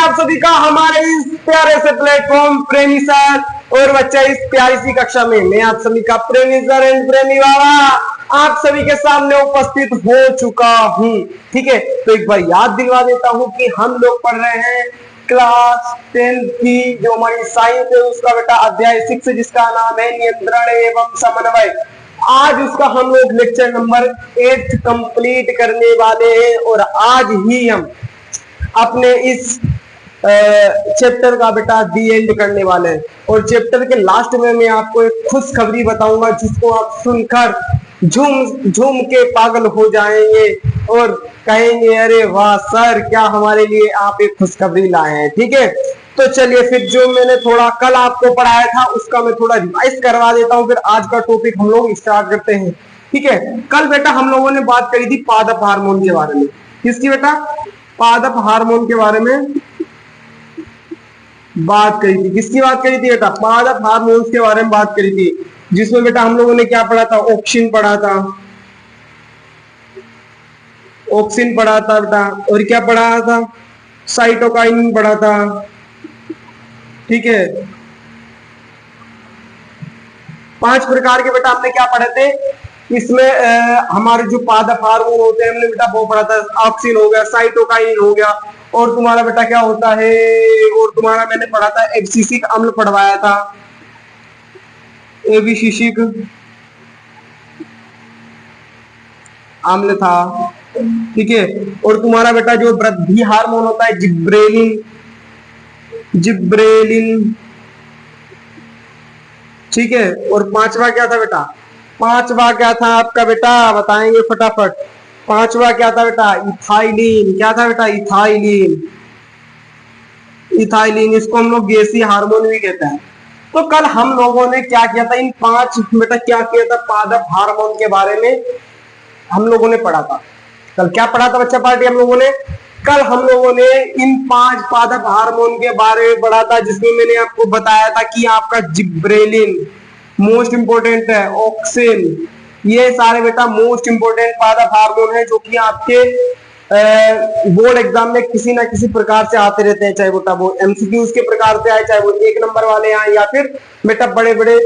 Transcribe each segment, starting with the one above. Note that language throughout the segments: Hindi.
आप सभी का हमारे इस प्यारे से प्लेटफॉर्म प्रेमी सर और बच्चा इस प्यारी सी कक्षा में मैं आप सभी का प्रेमी सर एंड प्रेमी बाबा आप सभी के सामने उपस्थित हो चुका हूं। ठीक है, तो एक बार याद दिलवा देता हूं कि हम लोग पढ़ रहे हैं क्लास 10 की जो हमारी साइंस है उसका बेटा अध्याय 6 जिसका नाम है नियंत्रण एवं समन्वय। आज उसका हम लोग लेक्चर नंबर 8 कंप्लीट करने वाले हैं और आज ही हम अपने इस चैप्टर का बेटा दी एंड करने वाले हैं। और चैप्टर के लास्ट में मैं आपको एक खुशखबरी बताऊंगा जिसको आप सुनकर झूम झूम के पागल हो जाएंगे और कहेंगे अरे वाह सर क्या हमारे लिए आप एक खुशखबरी लाए हैं। ठीक है, तो चलिए फिर जो मैंने थोड़ा कल आपको पढ़ाया था उसका मैं थोड़ा रिवाइज करवा देता हूं, फिर आज का टॉपिक हम लोग स्टार्ट करते हैं। ठीक है, कल बेटा हम लोगों ने बात करी थी पादप हार्मोन के बारे में। किसकी बेटा? पादप हार्मोन के बारे में बात करी थी। किसकी बात करी थी बेटा? पादप हार्मोन्स के बारे में बात करी थी, जिसमें बेटा हम लोगों ने क्या पढ़ा था? ऑक्सिन पढ़ा था, ऑक्सिन पढ़ा था बेटा, और क्या पढ़ा था? साइटोकाइन पढ़ा था। ठीक है, 5 प्रकार के बेटा हमने क्या पढ़े थे इसमें? हमारे जो पादप हार्मोन होते हैं हमने बेटा वो पढ़ा था। ऑक्सिन हो गया, साइटोकाइन हो गया, और तुम्हारा बेटा क्या होता है? और तुम्हारा मैंने पढ़ा था एब्सिसिक अम्ल पढ़वाया था, एबिसिसिक अम्ल था। ठीक है, और तुम्हारा बेटा जो वृद्धि हार्मोन होता है जिब्रेलिन, जिब्रेलिन। ठीक है, और 5वां क्या था बेटा? 5वां क्या था आपका बेटा? बताएंगे फटाफट। 5वां क्या था बेटा? इथाइलिन। क्या था बेटा? इथाइलिन। इथाइलिन, इसको हम लोग गैसीय हार्मोन भी कहते हैं। तो कल हम लोगों ने क्या किया था? इन 5 बेटा क्या किया था? पादप हार्मोन के बारे में हम लोगों ने पढ़ा था। कल क्या पढ़ा था बच्चा पार्टी हम लोगों ने? कल हम लोगों ने इन 5 पादप हार्मोन के बारे में पढ़ा था, जिसमें मैंने आपको बताया था कि आपका जिब्रेलिन मोस्ट इंपोर्टेंट है, ऑक्सिन, ये सारे बेटा मोस्ट इंपोर्टेंट पादप हार्मोन है जो कि आपके बोर्ड एग्जाम में किसी ना किसी प्रकार से आते रहते हैं, चाहे बेटा वो एमसीक्यूज के प्रकार से आए, चाहे वो 1 नंबर वाले आए, या फिर बेटा बड़े बड़े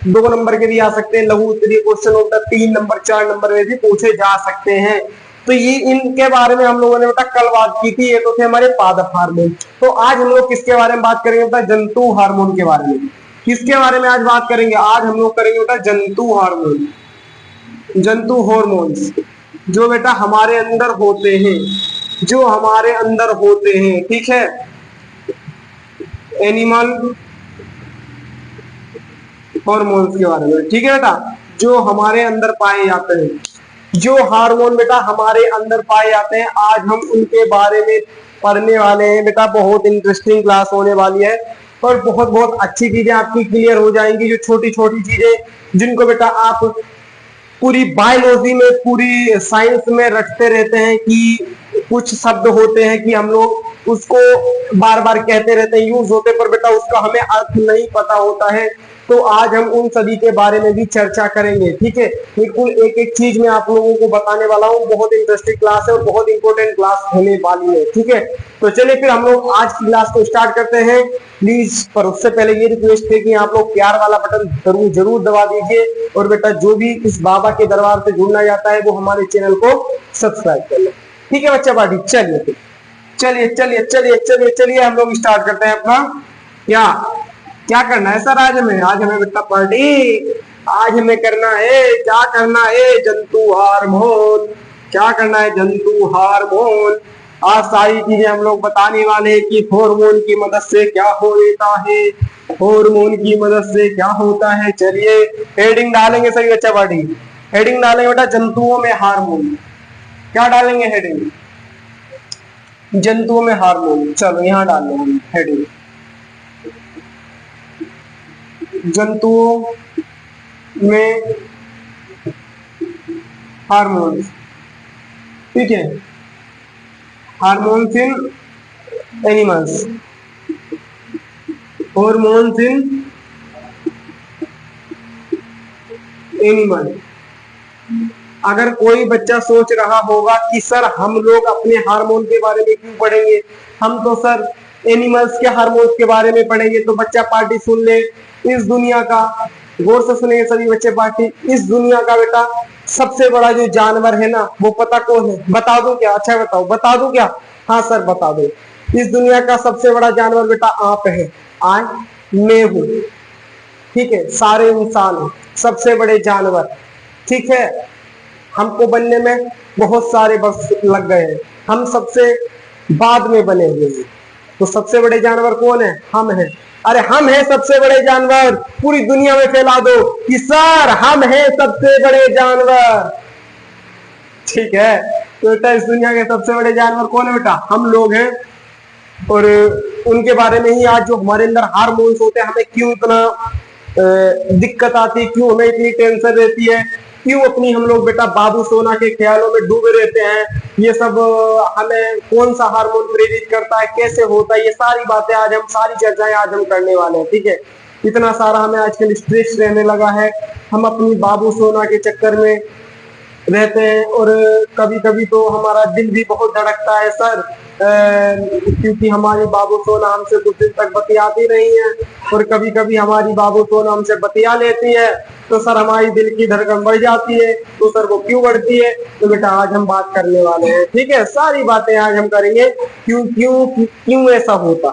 2 नंबर के भी आ सकते हैं। लघु उत्तरीय क्वेश्चन होता है 3 नंबर 4 नंबर में भी पूछे जा सकते हैं। तो ये इनके बारे में हम लोगों ने बेटा कल बात की थी। ये तो थे हमारे पादप हार्मोन। तो आज हम लोग किसके बारे में बात करेंगे बेटा? जंतु हार्मोन के बारे में। किसके बारे में आज बात करेंगे? आज हम लोग करेंगे बेटा जंतु हार्मोन, जंतु हार्मोन्स जो बेटा हमारे अंदर होते हैं, जो हमारे अंदर होते हैं। ठीक है, एनिमल हार्मोन्स के बारे में। ठीक है बेटा, जो हमारे अंदर पाए जाते हैं, जो हार्मोन बेटा हमारे अंदर पाए जाते हैं, आज हम उनके बारे में पढ़ने वाले हैं बेटा। बहुत इंटरेस्टिंग क्लास होने वाली है और बहुत बहुत अच्छी चीजें आपकी क्लियर हो जाएंगी। जो छोटी छोटी चीजें जिनको बेटा आप पूरी बायोलॉजी में, पूरी साइंस में रटते रहते हैं कि कुछ शब्द होते हैं कि हम लोग उसको बार बार कहते रहते हैं, यूज होते, पर बेटा उसका हमें अर्थ नहीं पता होता है। तो आज हम उन सभी के बारे में भी चर्चा करेंगे। ठीक है, बिल्कुल एक एक चीज मैं आप लोगों को बताने वाला हूँ। बहुत इंटरेस्टिंग क्लास है और बहुत इंपॉर्टेंट क्लास होने वाली है। ठीक है, तो चलिए फिर हम लोग आज की क्लास को स्टार्ट करते हैं। प्लीज, पर उससे पहले ये रिक्वेस्ट है कि आप लोग प्यार वाला बटन जरूर जरूर दबा दीजिए, और बेटा जो भी इस बाबा के दरबार से जुड़ना चाहता है वो हमारे चैनल को सब्सक्राइब कर ले। ठीक है बच्चा पार्टी, चलिए फिर चलिए चलिए चलिए चलिए चलिए हम लोग स्टार्ट करते हैं अपना। क्या करना है सर आज हमें बेटा पार्टी, आज हमें करना है, क्या करना है? जंतु हार्मोन। क्या करना है? जंतु हार्मोन। आज सारी चीजें हम लोग बताने वाले हैं कि हार्मोन की मदद से क्या होता है, हार्मोन की मदद से क्या होता है। चलिए हेडिंग डालेंगे सभी बच्चा पार्टी, हेडिंग डालेंगे बेटा जंतुओं में हार्मोन। क्या डालेंगे हेडिंग? जंतुओं में हार्मोन। चलो यहाँ डाल लो हम हेडिंग, जंतुओं में हार्मोन। ठीक है, hormones in animals, hormones in animal. अगर कोई बच्चा सोच रहा होगा कि सर हम लोग अपने हार्मोन के बारे में क्यों पढ़ेंगे, हम तो सर एनिमल्स के हार्मोन्स के बारे में पढ़ेंगे। तो बच्चा पार्टी सुन ले, इस दुनिया का, गौर से सुनेंगे सभी बच्चे पार्टी, इस दुनिया का बेटा सबसे बड़ा जो जानवर है ना वो पता कौन है? बता दूं क्या? अच्छा बताओ, बता दूं क्या? हाँ सर बता दो। इस दुनिया का सबसे बड़ा जानवर बेटा आप है, मैं हूं, ठीक है, सारे इंसान सबसे बड़े जानवर, ठीक है। हमको बनने में बहुत सारे वर्ष लग गए हैं, हम सबसे बाद में बने हुए हैं। तो सबसे बड़े जानवर कौन है? हम हैं। अरे हम हैं सबसे बड़े जानवर, पूरी दुनिया में फैला दो कि सर हम हैं सबसे बड़े जानवर, ठीक है। तो बेटा इस दुनिया के सबसे बड़े जानवर कौन है बेटा? हम लोग हैं। और उनके बारे में ही आज जो हमारे अंदर हार्मोन्स होते हैं, हमें क्यों इतना दिक्कत आती है, क्यों हमें इतनी टेंशन रहती है, क्यों अपनी हम लोग बेटा बाबू सोना के ख्यालों में डूबे रहते हैं, ये सब हमें कौन सा हार्मोन प्रेरित करता है, कैसे होता है, ये सारी बातें आज हम, सारी चर्चाएं आज हम करने वाले हैं, ठीक है। इतना सारा हमें आजकल स्ट्रेस रहने लगा है, हम अपनी बाबू सोना के चक्कर में रहते हैं। और कभी कभी तो हमारा दिल भी बहुत धड़कता है सर, क्योंकि हमारी बाबू सोना हमसे कुछ दिन तक बतियाती नहीं है, और कभी कभी हमारी बाबू सोना हमसे बतिया लेती है तो सर हमारी दिल की धड़कन बढ़ जाती है। तो सर वो क्यों बढ़ती है? तो बेटा आज हम बात करने वाले हैं, ठीक है, सारी बातें आज हम करेंगे, क्यों क्यों क्यों ऐसा होता,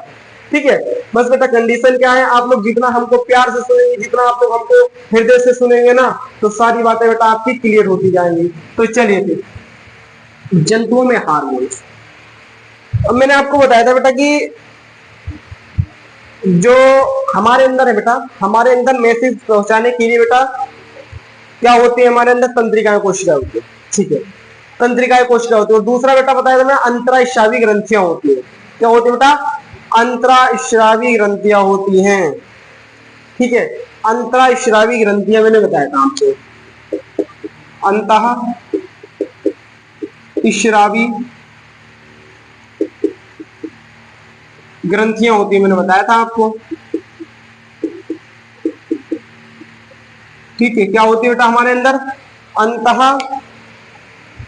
ठीक है। बस बेटा कंडीशन क्या है, आप लोग जितना हमको प्यार से सुनेंगे, जितना आप लोग हमको हृदय से सुनेंगे ना, तो सारी बातें बेटा आपकी क्लियर होती जाएंगी। तो चलिए फिर जंतुओं में हार्मोन्स। अब मैंने आपको बताया था बेटा कि जो हमारे अंदर है बेटा, हमारे अंदर मैसेज पहुंचाने के लिए बेटा क्या होती है, हमारे अंदर तंत्रिकाएं कोशिकाएं होती है, ठीक है, तंत्रिकाएं कोशिकाएं होती है। और दूसरा बेटा बताया था मैं, अंतरास्रावी ग्रंथियां होती है। क्या होती है बेटा? अंतरास्रावी ग्रंथियां होती हैं, ठीक है। अंतरास्रावी ग्रंथियां मैंने बताया था आपको, अंतःस्रावी ग्रंथियां होती है, मैंने बताया था आपको, ठीक है। क्या होती है बेटा हमारे अंदर?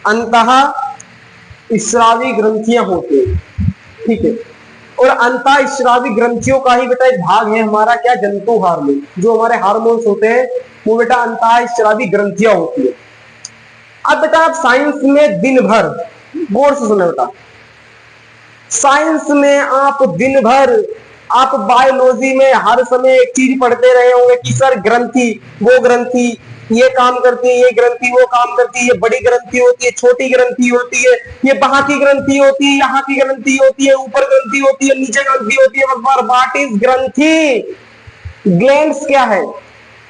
अंतःस्रावी ग्रंथियां होती है, ठीक है। और अंतःस्रावी ग्रंथियों का ही बेटा एक भाग है हमारा क्या? जंतु हार्मोन। जो हमारे हार्मोन्स होते हैं वो बेटा अंतःस्रावी ग्रंथियां होती है। अब बेटा आप साइंस में दिन भर, गौर से सुनो बेटा, साइंस में आप दिन भर, आप बायोलॉजी में हर समय एक चीज पढ़ते रहे होंगे कि सर ग्रंथि, वो ग्रंथि ये काम करती है, ये ग्रंथि वो काम करती है, ये बड़ी ग्रंथि होती है, छोटी ग्रंथि होती है, ये वहां की ग्रंथि होती है, यहाँ की ग्रंथि होती है, ऊपर ग्रंथि होती है, नीचे ग्रंथि होती है। व्हाट इज ग्रंथि? ग्लैंड्स क्या है?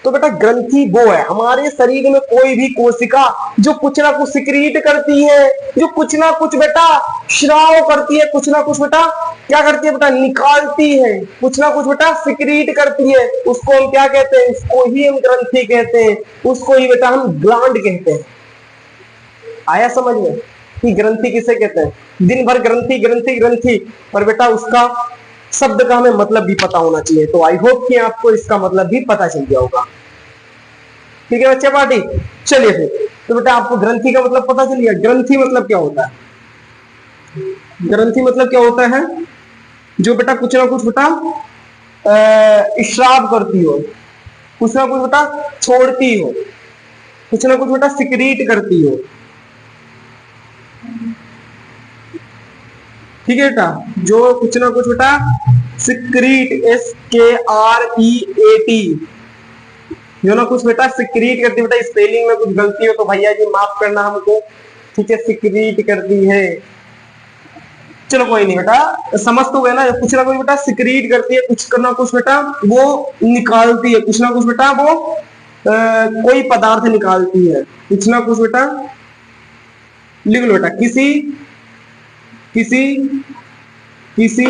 तो बेटा ग्रंथि वो है हमारे शरीर में कोई भी कोशिका जो कुछ ना कुछ सिक्रीट करती है, जो कुछ ना कुछ बेटा श्राव करती है, कुछ ना कुछ बेटा क्या करती है बेटा? निकालती है, कुछ ना कुछ बेटा सिक्रीट करती है। उसको हम क्या कहते हैं? उसको ही हम ग्रंथि कहते हैं, उसको ही बेटा हम ग्लैंड कहते हैं। आया समझ में कि ग्रंथि किसे कहते हैं? दिन भर ग्रंथि ग्रंथि ग्रंथि, पर बेटा उसका शब्द का हमें मतलब भी पता होना चाहिए। तो आई होप कि आपको इसका मतलब भी पता चल गया होगा, ठीक है बच्चे पार्टी। चलिए फिर, तो बेटा आपको ग्रंथि का मतलब पता चल गया। ग्रंथि मतलब क्या होता है? ग्रंथि मतलब क्या होता है? जो बेटा कुछ ना कुछ बेटा स्राव करती हो, कुछ ना कुछ बेटा छोड़ती हो, कुछ ना कुछ बेटा सिक्रीट करती हो, ठीक है बेटा। जो कुछ ना कुछ बेटा सिक्रीट, SKREAT, जो ना कुछ बेटा सिक्रीट करती है। बेटा स्पेलिंग में कुछ गलती हो तो भैया जी माफ करना हमको, ठीक है, सिक्रीट करती है। चलो कोई नहीं बेटा, समझ तो गए ना, कुछ ना कुछ बेटा सिक्रीट करती है, कुछ ना कुछ बेटा वो निकालती है, कुछ ना कुछ बेटा वो कोई पदार्थ निकालती है, कुछ ना कुछ बेटा। लिख लो बेटा, किसी किसी किसी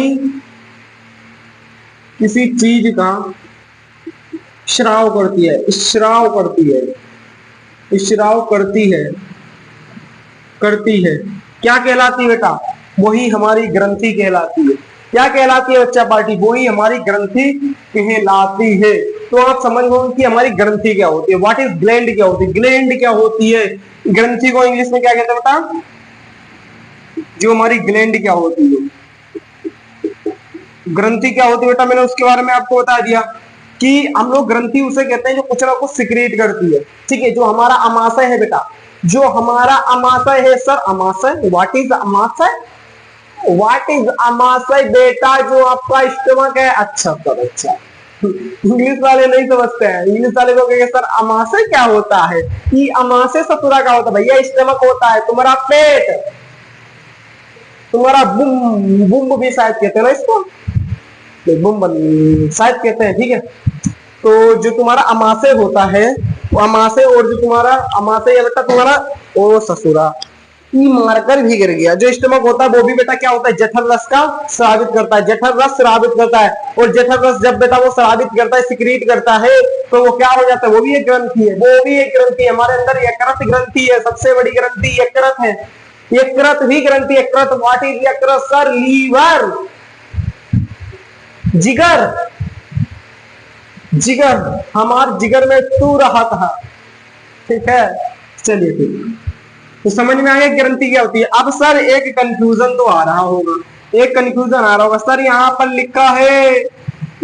किसी चीज का श्राव करती है, श्राव करती है, श्राव करती है, करती है। क्या कहलाती है बेटा? वही हमारी ग्रंथि कहलाती है। क्या कहलाती है बच्चा पार्टी? वही हमारी ग्रंथि कहलाती है। तो आप समझ लो कि हमारी ग्रंथि क्या होती है। What is gland? क्या होती है ग्लैंड? क्या होती है ग्रंथि को इंग्लिश में क्या कहते हैं बेटा? जो हमारी ग्लैंड क्या होती है, ग्रंथि क्या होती है बेटा, मैंने उसके बारे में आपको बता दिया कि हम लोग ग्रंथि उसे कहते हैं जो कुछ ना कुछ सिक्रेट करती है। ठीक है, जो हमारा अमाशय है बेटा, जो हमारा अमाशय है सर, अमाशय, व्हाट इज अमाशय, व्हाट इज अमाशय बेटा, जो आपका स्टमक है। अच्छा सर, अच्छा, इंग्लिश वाले नहीं समझते हैं, इंग्लिश वाले को कहेंगे सर अमाशय क्या होता है, कि अमाशय सतुरा का होता है भैया, स्टमक होता है तुम्हारा पेट, तुम्हारा बुम, बुम भी शायद कहते हैं ना इसको, बुम शायद कहते हैं। ठीक है, तो जो तुम्हारा अमाशय होता है वो अमाशय, और जो तुम्हारा अमाशय बेटा तुम्हारा, ओ ससुरा ई मारकर भी गिर गया, जो स्टमक होता है वो भी बेटा क्या होता है, जठर रस का स्रावित करता है, जठर रस स्रावित करता है, और जठर रस जब बेटा वो स्रावित करता है, सिक्रीट करता है, तो वो क्या हो जाता है, वो भी एक ग्रंथि है, वो भी एक ग्रंथि है। हमारे अंदर यकृत ग्रंथि है, सबसे बड़ी ग्रंथि यकृत है, यकृत भी ग्रंथि, यकृत, व्हाट इज यकृत सर, लीवर, जिगर, जिगर, हमारे जिगर में तू रहा था। ठीक है, चलिए ठीक, तो समझ में आ गया ग्रंथि क्या होती है। अब सर एक कंफ्यूजन तो आ रहा होगा, एक कंफ्यूजन आ रहा होगा सर, यहाँ पर लिखा है,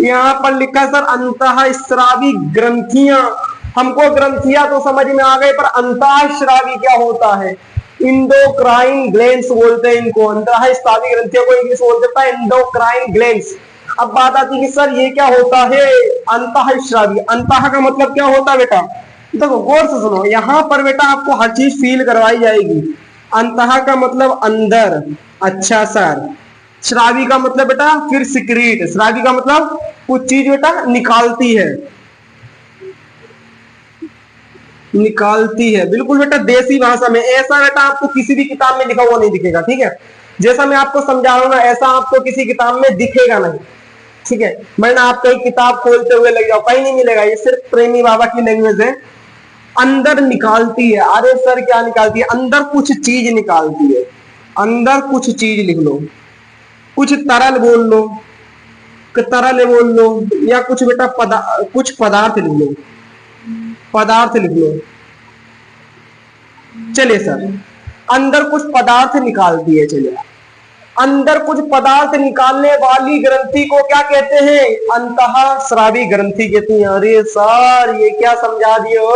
यहाँ पर लिखा है सर अंतःस्रावी ग्रंथियां, हमको ग्रंथियां तो समझ में आ गए, पर अंतःस्रावी क्या होता है, इंडोक्राइन ग्लैंड्स बोलते हैं इनको, अंतःस्रावी ग्रंथियों को इंग्लिश बोल देता है इंडोक्राइन ग्लैंड्स। अब बात आती है कि सर ये क्या होता है अंतःस्रावी, अंतः का मतलब क्या होता है बेटा, देखो गौर से सुनो, यहां पर बेटा आपको हर चीज फील करवाई जाएगी। अंतः का मतलब अंदर, अच्छा सर, श्रावी का मतलब बेटा फिर सिक्रीट, श्रावी का मतलब कुछ चीज बेटा निकालती है, निकालती है, बिल्कुल बेटा देसी भाषा में, ऐसा बेटा आपको किसी भी किताब में लिखा हुआ नहीं दिखेगा। ठीक है, जैसा मैं आपको समझा रहा हूं ना, ऐसा आपको किसी किताब में दिखेगा नहीं। ठीक है, वरना आप कहीं किताब खोलते हुए लग जाओ, कहीं नहीं मिलेगा, ये सिर्फ प्रेमी बाबा की लैंग्वेज है। अंदर निकालती है, अरे सर क्या निकालती है, अंदर कुछ चीज निकालती है, अंदर कुछ चीज लिख लो, कुछ तरल बोल लो, तरल बोल लो, या कुछ बेटा कुछ पदार्थ लिख लो, पदार्थ लिख लो। चलिए सर, अंदर कुछ पदार्थ निकालती है, चलिए अंदर कुछ पदार्थ निकालने वाली ग्रंथि को क्या कहते हैं, अंतःस्रावी ग्रंथि कहती है। अरे सर ये क्या समझा दिए हो,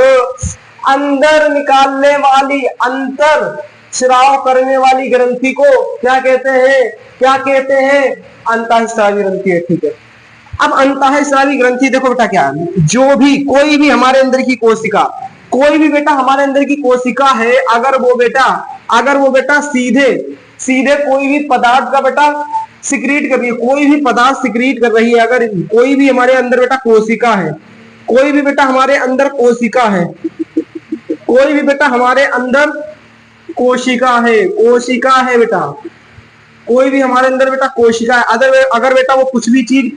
अंदर निकालने वाली, अंतर स्राव करने वाली ग्रंथि को क्या कहते हैं, क्या कहते हैं, अंतःस्रावी ग्रंथि है। ठीक है, अब अंतःस्रावी ग्रंथि देखो बेटा क्या है, जो भी कोई भी हमारे अंदर की कोशिका, कोई भी बेटा हमारे अंदर की कोशिका है, अगर वो बेटा सीधे सीधे कोई भी पदार्थ का बेटा सिक्रीट कर रही है, कोई भी पदार्थ सिक्रीट कर रही है, अगर कोई भी हमारे अंदर बेटा कोशिका है, कोई भी बेटा हमारे अंदर कोशिका है, कोई भी बेटा हमारे अंदर कोशिका है, कोशिका है बेटा, कोई भी हमारे अंदर बेटा कोशिका है, अगर बेटा वो कुछ भी चीज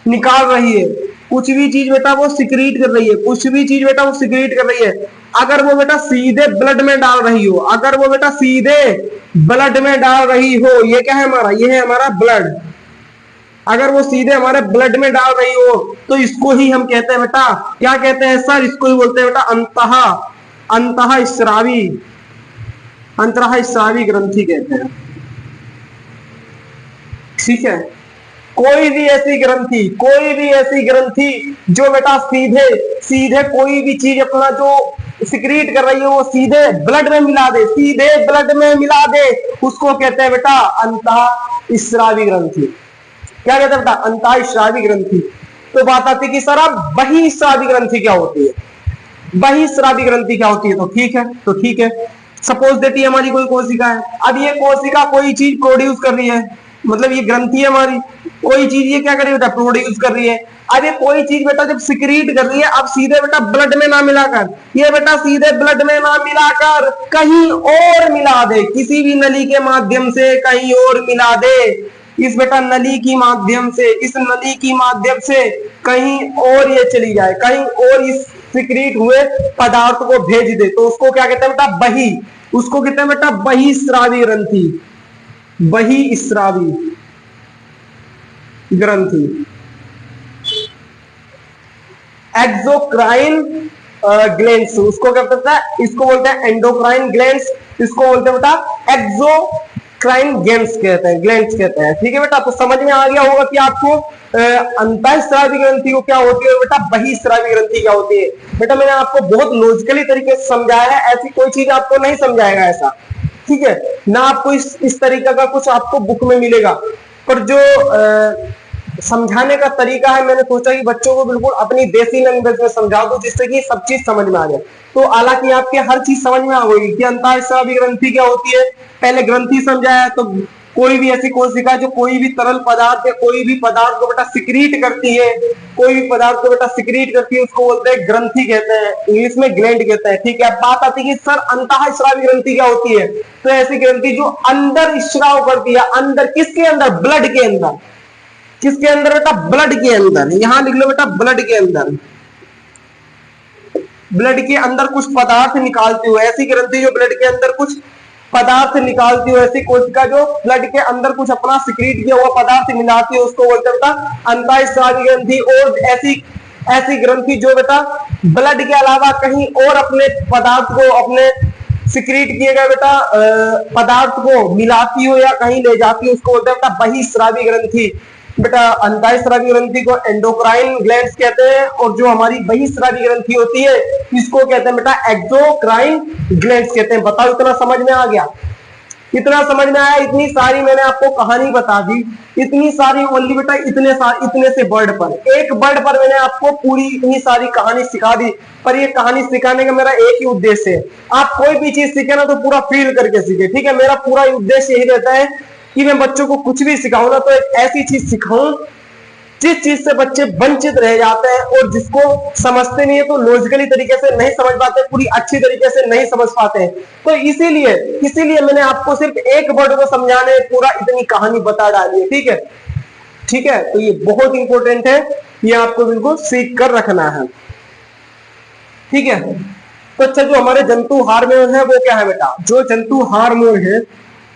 निकाल रही है, कुछ भी चीज बेटा वो सिक्रीट कर रही है, कुछ भी चीज बेटा वो सिक्रीट कर रही है, अगर वो बेटा सीधे ब्लड में डाल रही हो, अगर वो बेटा सीधे ब्लड में डाल रही हो, ये क्या है हमारा, ये है हमारा ब्लड, अगर वो सीधे हमारे ब्लड में डाल रही हो तो इसको ही हम कहते हैं बेटा, क्या कहते हैं सर, इसको ही बोलते हैं बेटा अंतःस्रावी, अंतःस्रावी ग्रंथि कहते हैं। ठीक है, कोई भी ऐसी ग्रंथि जो बेटा सीधे सीधे कोई भी चीज अपना जो सिक्रीट कर रही है वो सीधे ब्लड में मिला दे, सीधे ब्लड में मिला दे, उसको कहते हैं बेटा अंतःस्रावी ग्रंथि। क्या कहते हैं बेटा, अंतःस्रावी ग्रंथि। तो बात आती है कि सर अब बहिःस्रावी ग्रंथि क्या होती है, बहिःस्रावी ग्रंथि क्या होती है, तो ठीक है, सपोज देती है हमारी कोई कोशिका है, अब ये कोशिका कोई चीज प्रोड्यूस कर रही है, मतलब ये ग्रंथि है हमारी, कोई चीज ये क्या कर रही है बेटा, प्रोड्यूस कर रही है। अब ये कोई चीज बेटा जब सिक्रीट कर रही है, अब सीधे बेटा ब्लड में ना मिलाकर, ये बेटा सीधे ब्लड में ना मिलाकर कहीं और मिला दे, किसी भी नली के माध्यम से कहीं और मिला दे, इस बेटा नली की माध्यम से, इस नली की माध्यम से कहीं और ये चली जाए, कहीं और इस सिक्रीट हुए पदार्थ को भेज दे, तो उसको क्या कहते हैं बेटा, उसको कहते हैं बेटा बहिःस्रावी ग्रंथि, बहिःस्रावी ग्रंथि। एक्सोक्राइन ग्लैंड्स उसको क्या कहते हैं, इसको बोलते हैं एंडोक्राइन ग्लैंड्स, इसको बोलते हैं बेटा क्राइन ग्लैंड्स कहते हैं, ग्लैंड्स कहते हैं। ठीक है बेटा, तो समझ में आ गया होगा कि आपको अंतःस्रावी ग्रंथि को क्या होती है और बेटा बहिःस्रावी ग्रंथि क्या होती है। बेटा मैंने आपको बहुत लॉजिकली तरीके से समझाया है, ऐसी कोई चीज आपको नहीं समझाएगा ऐसा। ठीक है ना, आपको इस तरीके का कुछ आपको बुक में मिलेगा, पर जो समझाने का तरीका है, मैंने सोचा कि बच्चों को बिल्कुल अपनी देसी लैंग्वेज में समझा दो जिससे कि सब चीज समझ में आ जाए। तो हालांकि आपके हर चीज समझ में आ गई कि अंतःस्रावी ग्रंथि क्या होती है, पहले ग्रंथि समझाया, तो कोई भी ऐसी कोशिका जो कोई भी तरल पदार्थ या कोई भी पदार्थ को बेटा सिक्रीट करती है, कोई भी पदार्थ को बेटा सिक्रीट करती है, उसको बोलते हैं ग्रंथि कहते हैं, इंग्लिश में ग्लैंड कहते हैं। ठीक है, बात आती है कि सर अंतःस्रावी ग्रंथि क्या होती है, तो ऐसी ग्रंथि जो अंदर स्राव करती है, अंदर किसके अंदर, ब्लड के अंदर, किसके अंदर बेटा, ब्लड के अंदर, यहां लिख लो बेटा ब्लड के अंदर, ब्लड के अंदर कुछ पदार्थ निकालती हुई ऐसी ग्रंथि जो ब्लड के अंदर कुछ पदार्थ निकालती हुई ऐसी कोशिका जो ब्लड के अंदर कुछ अपना सिक्रीट किया हुआ पदार्थ मिलाती है, उसको बोलते हैं बेटा अंतःस्रावी ग्रंथि। और ऐसी ग्रंथि जो बेटा ब्लड के अलावा कहीं और अपने पदार्थ को, अपने सिक्रीट किए गए बेटा पदार्थ को मिलाती हो या कहीं ले जाती है, उसको बोलते हैं बेटा बहिःस्रावी ग्रंथि। बेटा अंतःस्रावी ग्रंथि को एंडोक्राइन ग्लैंड्स कहते हैं, और जो हमारी बहिःस्रावी ग्रंथि होती है इसको कहते हैं बेटा एक्सोक्राइन ग्लैंड्स कहते हैं। बताओ इतना समझ में आ गया, इतना समझ में आया। इतनी सारी मैंने आपको कहानी बता दी, इतनी सारी ओनली बेटा इतने से वर्ड पर, एक वर्ड पर मैंने आपको पूरी इतनी सारी कहानी सिखा दी। पर ये कहानी सिखाने का मेरा एक ही उद्देश्य है, आप कोई भी चीज सीखे ना तो पूरा फील करके सीखे। ठीक है, मेरा पूरा उद्देश्य यही रहता है कि मैं बच्चों को कुछ भी सिखाऊं ना तो एक ऐसी चीज सिखाऊं जिस चीज से बच्चे वंचित रह जाते हैं और जिसको समझते नहीं है, तो लॉजिकली तरीके से नहीं समझ पाते, पूरी अच्छी तरीके से नहीं समझ पाते हैं। तो इसीलिए मैंने आपको सिर्फ एक वर्ड को समझाने पूरा इतनी कहानी बता डाली है। ठीक है, ठीक है, तो ये बहुत इंपॉर्टेंट है, ये आपको बिल्कुल सीख कर रखना है। ठीक है, तो अच्छा जो हमारे जंतु हार्मोन है वो क्या है बेटा, जो जंतु हार्मोन है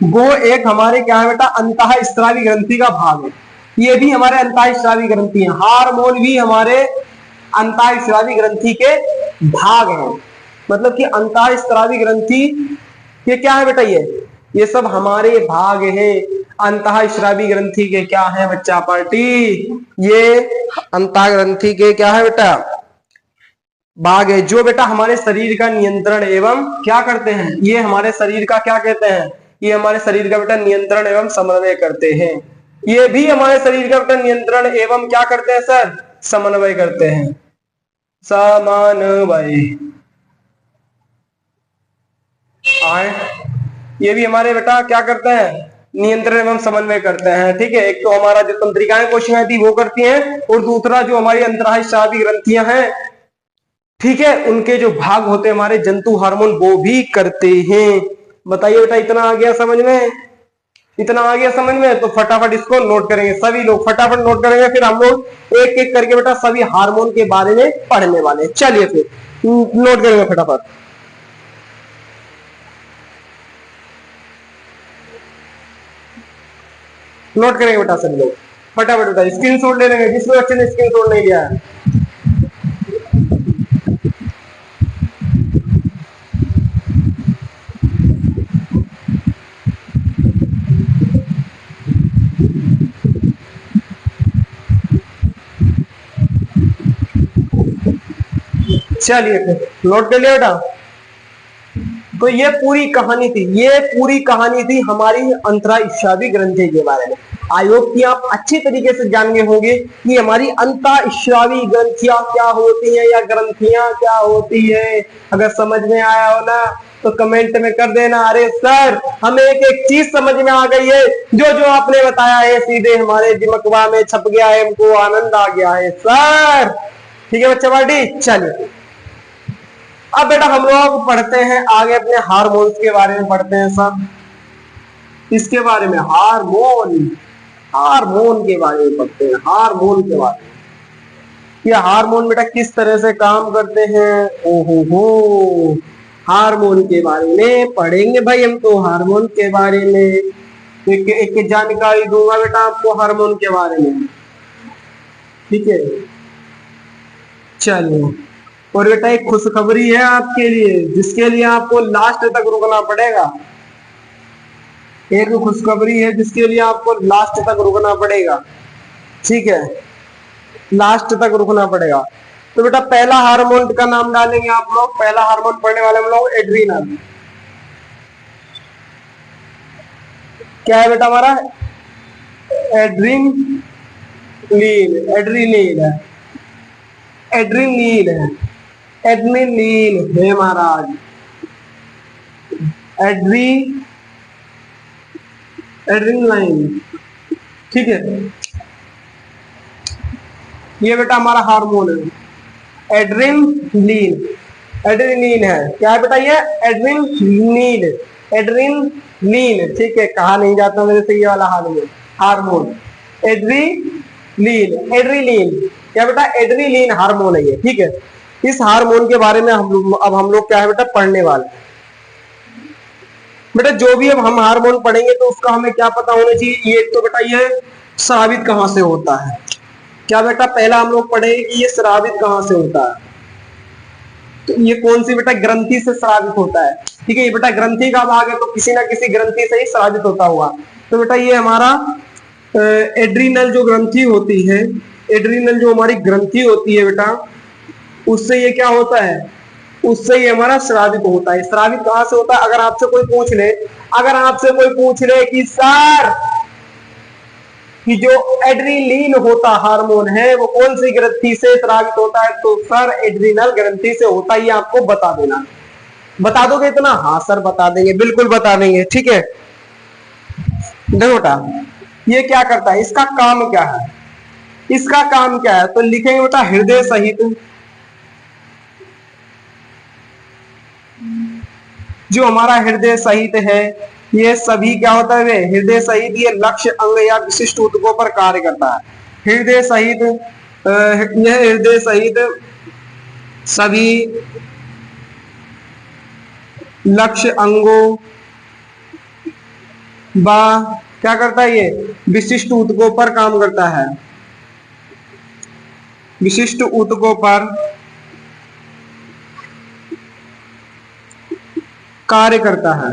वो एक हमारे क्या है बेटा अंतःस्रावी ग्रंथि का भाग है। ये भी हमारे अंतःस्रावी ग्रंथि है, हार्मोन भी हमारे अंतःस्रावी ग्रंथि के भाग हैं। मतलब कि अंतःस्रावी ग्रंथि ये क्या है बेटा, ये सब हमारे भाग हैं। अंतःस्रावी ग्रंथि के क्या है बच्चा पार्टी, ये अंतः ग्रंथि के क्या है बेटा भाग है, जो बेटा हमारे शरीर का नियंत्रण एवं क्या करते हैं, ये हमारे शरीर का क्या कहते हैं, ये हमारे शरीर का बेटा नियंत्रण एवं समन्वय करते हैं। ये भी हमारे शरीर का बेटा नियंत्रण एवं क्या करते हैं सर, समन्वय करते हैं, समन्वय आए, ये भी हमारे बेटा क्या करते हैं, नियंत्रण एवं समन्वय करते हैं। ठीक है, एक तो हमारा जो तंत्रिकाएं कोशिकाएं थी वो करती हैं, और दूसरा जो हमारी अंतःस्रावी ग्रंथियां हैं, ठीक है, उनके जो भाग होते हैं हमारे जंतु हार्मोन वो भी करते हैं। बताइए बेटा इतना आ गया समझ में, इतना आ गया समझ में, तो फटाफट इसको नोट करेंगे, सभी लोग फटाफट नोट करेंगे, फिर हम लोग एक एक करके बेटा सभी हार्मोन के बारे में पढ़ने वाले। चलिए फिर नोट करेंगे फटाफट, नोट करेंगे बेटा सभी लोग फटाफट बेटा, स्क्रीनशॉट ले लेंगे जिस बच्चे ने स्क्रीनशॉट नहीं लिया है। चलिए नोट कर लिया बेटा, तो ये पूरी कहानी थी, ये पूरी कहानी थी हमारी अंतःस्रावी ग्रंथि के बारे में। आई होप कि आप अच्छी तरीके से जान गए होंगे कि हमारी अंतःस्रावी ग्रंथियां क्या होती हैं या ग्रंथियां क्या होती है। अगर समझ में आया हो ना तो कमेंट में कर देना, अरे सर हमें एक एक चीज समझ में आ गई है, जो जो आपने बताया है सीधे हमारे दिमाग में छप गया है, हमको आनंद आ गया है सर। ठीक है बच्चा पार्टी, चलिए अब बेटा हम लोग पढ़ते हैं आगे अपने हार्मोन्स के बारे में पढ़ते हैं सब, इसके बारे में हार्मोन, हार्मोन के बारे में पढ़ते हैं, हार्मोन के बारे में, ये हार्मोन बेटा किस तरह से काम करते हैं। ओहो हार्मोन के बारे में पढ़ेंगे भाई हम तो, हार्मोन के बारे में एक जानकारी दूंगा बेटा आपको हार्मोन के बारे में। ठीक है चलो, और बेटा एक खुशखबरी है आपके लिए जिसके लिए आपको लास्ट तक रुकना पड़ेगा। एक खुशखबरी है जिसके लिए आपको लास्ट तक रुकना पड़ेगा, ठीक है, लास्ट तक रुकना पड़ेगा। तो बेटा पहला हार्मोन का नाम डालेंगे आप लोग, पहला हार्मोन पढ़ने वाले हम लोग एड्रीनल। क्या है बेटा हमारा? एड्रीनलीन, एड्रीनलीन है, एड्रीनलीन है, एड्रीनलीन है महाराज, एड्रीनलाइन, ठीक है। ये बेटा हमारा हार्मोन है एड्रीनलीन, एड्रीनलीन है। क्या है बेटा ये? एड्रीनलीन, एड्रीनलीन, ठीक है। कहा नहीं जाता मेरे से ये वाला हार्मोन, हार्मोन एड्रीनलीन, एड्रीनलीन। क्या बेटा? एड्रीनलीन हार्मोन है ये, ठीक है। इस हार्मोन के बारे में अब हम लोग क्या है बेटा पढ़ने वाले। बेटा जो भी अब हम हार्मोन पढ़ेंगे तो उसका हमें क्या पता होना चाहिए। ये तो बेटा ये स्रावित कहां से होता है। क्या बेटा पहला हम लोग पढ़ेंगे कि ये स्रावित कहां से होता है। तो ये कौन सी बेटा ग्रंथि से स्रावित होता है, ठीक है। ये बेटा ग्रंथि का भाग है तो किसी ना किसी ग्रंथि से ही स्रावित होता हुआ। तो बेटा ये हमारा एड्रीनल जो ग्रंथि होती है, एड्रीनल जो हमारी ग्रंथि होती है बेटा, उससे ये क्या होता है, उससे ये हमारा स्रावित होता है। स्रावित कहां से होता है? अगर आपसे कोई पूछ ले, अगर आपसे कोई पूछ ले कि सर कि जो एड्रीनलीन होता हार्मोन है वो कौन सी ग्रंथि से स्रावित होता है, तो सर एड्रीनल ग्रंथि से होता है, ये आपको बता देना। बता दोगे इतना? हाँ सर बता देंगे, बिल्कुल बता देंगे, ठीक है। देखो बेटा ये क्या करता है, इसका काम क्या है, इसका काम क्या है, तो लिखेंगे बेटा हृदय सहित जो हमारा हृदय सहित है, ये सभी क्या होता है, हृदय सहित ये लक्ष्य अंग या विशिष्ट ऊतकों पर कार्य करता है। हृदय सहित यह हृदय सहित सभी लक्ष्य अंगों व क्या करता है, ये विशिष्ट ऊतकों पर काम करता है, विशिष्ट ऊतकों पर कार्य करता है।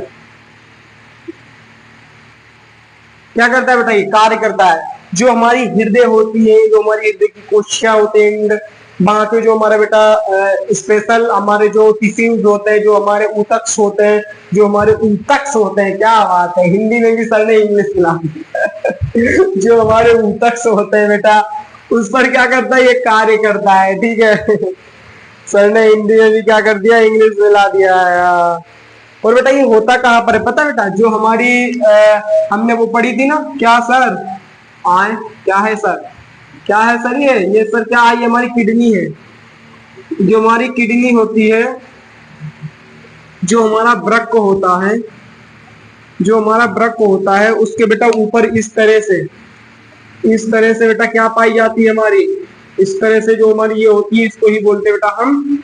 क्या करता है बेटा? ये कार्य करता है। जो हमारी हृदय होती है, जो हमारी हृदय की कोशिकाएं होते हैं, वहां के जो हमारा बेटा स्पेशल हमारे जो टिश्यूज होते हैं, जो हमारे ऊतक होते हैं, जो हमारे ऊतक होते हैं, क्या बात है, हिंदी में भी सर ने इंग्लिश मिला जो हमारे ऊतक होते हैं बेटा, उस पर क्या करता है, ये कार्य करता है, ठीक है। सर ने हिंदी में भी क्या कर दिया, इंग्लिश मिला दिया है। और बेटा ये होता कहां पर है पता है बेटा? जो हमारी हमने वो पढ़ी थी ना, क्या सर आए, क्या है सर, क्या है सर, ये सर क्या है, ये हमारी किडनी है। जो हमारी किडनी होती है, जो हमारा वृक्क होता है, जो हमारा वृक्क होता है, उसके बेटा ऊपर इस तरह से बेटा क्या पाई जाती है हमारी, इस तरह से जो हमारी ये होती है, इसको ही बोलते हैं बेटा हम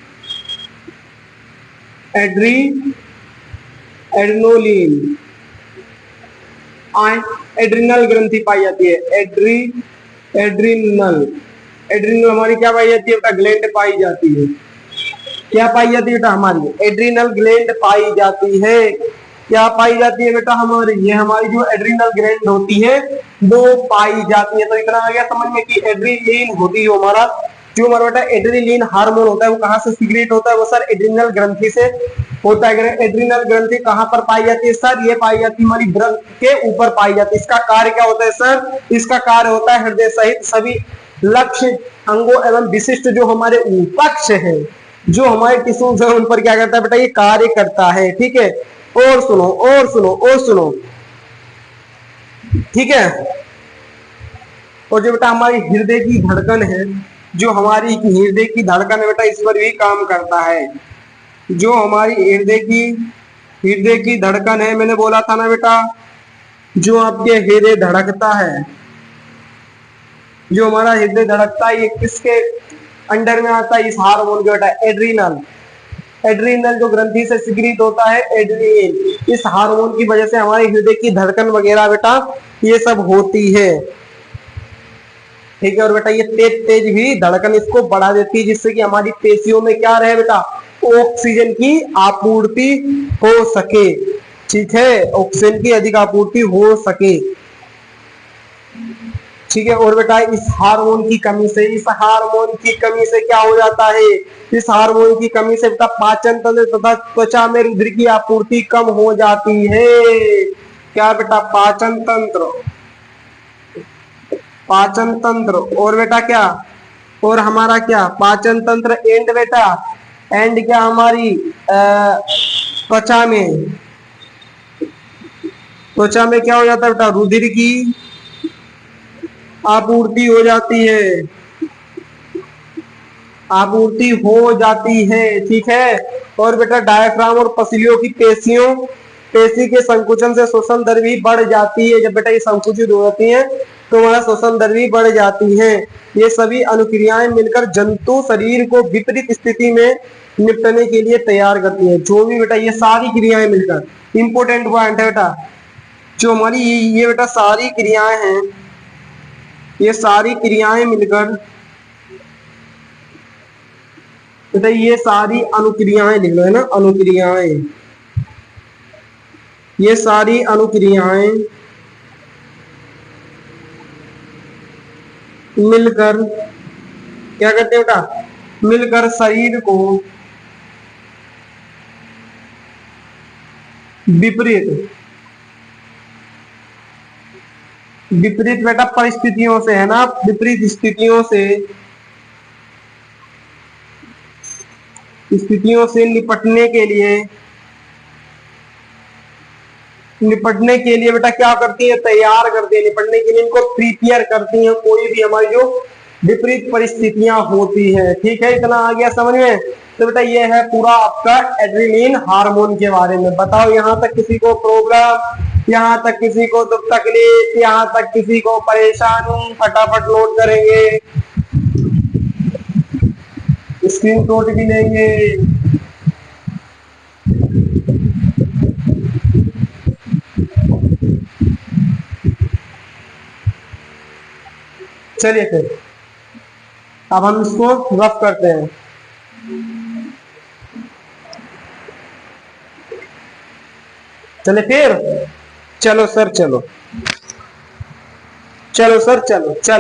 एड्रेनोलिन, एड्रिनल ग्रंथि पाई जाती है। एड्रिनल हमारी क्या पाई जाती है बेटा? ग्लैंड पाई जाती है। क्या पाई जाती है बेटा? हमारी एड्रिनल ग्लैंड पाई जाती है। क्या पाई जाती है बेटा? हमारी ये हमारी जो एड्रिनल ग्लैंड होती है वो पाई जाती है। तो इतना आ गया समझ में कि एड्रिनलिन होती है हमारा, जो हमारा बेटा एड्रिनलिन हार्मोन होता है वो कहां से सीक्रेट होता है? वो सर एड्रिनल ग्रंथि से होता है। एड्रिनल ग्रंथि कहां पर पाई जाती है सर? ये पाई जाती है हमारी वृक्क के ऊपर पाई जाती है। इसका कार्य क्या होता है सर? इसका कार्य होता है हृदय सहित सभी लक्ष्य अंगों एवं विशिष्ट जो हमारे ऊतक है, जो हमारे टिश्यूज है, उन पर क्या करता है बेटा? ये कार्य करता है, ठीक है। और सुनो और सुनो और सुनो, ठीक है। और जो बेटा हमारी हृदय की धड़कन है, जो हमारी हृदय की धड़कन है बेटा, इस पर भी काम करता है। जो हमारी हृदय की धड़कन है, मैंने बोला था ना बेटा, जो आपके हृदय धड़कता है, जो हमारा हृदय धड़कता है, ये किसके अंडर में आता है? इस हार्मोन के बेटा एड्रीनल जो ग्रंथि से सिक्रीट होता है एड्रीनल। इस हार्मोन की वजह से हमारे हृदय की धड़कन वगैरह बेटा ये सब होती है, ठीक है। और बेटा ये तेज भी धड़कन इसको बढ़ा देती है, जिससे कि हमारी पेशियों में क्या रहे बेटा? ऑक्सीजन की आपूर्ति हो सके, ठीक है, ऑक्सीजन की अधिक आपूर्ति हो सके। ठीक है, और बेटा इस हार्मोन की कमी से क्या हो जाता है, इस हार्मोन की कमी से बेटा पाचन तंत्र तथा त्वचा में रुधिर की आपूर्ति कम हो जाती है। क्या बेटा, पाचन तंत्र और बेटा क्या, और हमारा क्या पाचन तंत्र एंड बेटा, एंड क्या हमारी त्वचा में क्या हो जाता है बेटा, रुधिर की आपूर्ति हो जाती है। ठीक है, और बेटा डायफ्राम और पसलियों की पेशी के संकुचन से श्वसन दर भी बढ़ जाती है। जब बेटा ये संकुचित हो जाती है तो हमारा श्वसन दर भी बढ़ जाती है। ये सभी अनुक्रियाएं मिलकर जंतु शरीर को विपरीत स्थिति में निपटने के लिए तैयार करती है। जो भी बेटा ये सारी क्रियाएं मिलकर, इंपोर्टेंट पॉइंट है बेटा, जो हमारी ये बेटा सारी क्रियाएं हैं, ये सारी क्रियाएं मिलकर बेटा ये सारी अनुक्रियाएं लिख लो, है ना, अनुक्रियाएं, ये सारी अनुक्रियाएं मिलकर क्या करते हैं बेटा, मिलकर शरीर को विपरीत बेटा परिस्थितियों से, है ना, विपरीत स्थितियों से निपटने के लिए बेटा क्या करती है, तैयार करती है, निपटने के लिए इनको प्रिपेयर करती हैं कोई भी हमारी जो विपरीत परिस्थितियां होती है। ठीक है, इतना आ गया समझ में। तो बेटा ये है पूरा आपका एड्रेनलिन हार्मोन के बारे में। बताओ यहाँ तक किसी को प्रॉब्लम, यहाँ तक किसी को दुख तकलीफ, यहाँ तक किसी को परेशानी, फटाफट नोट करेंगे, स्क्रीन शॉट भी लेंगे। चलिए फिर अब हम इसको रफ करते हैं। चले फिर, चलो सर चलो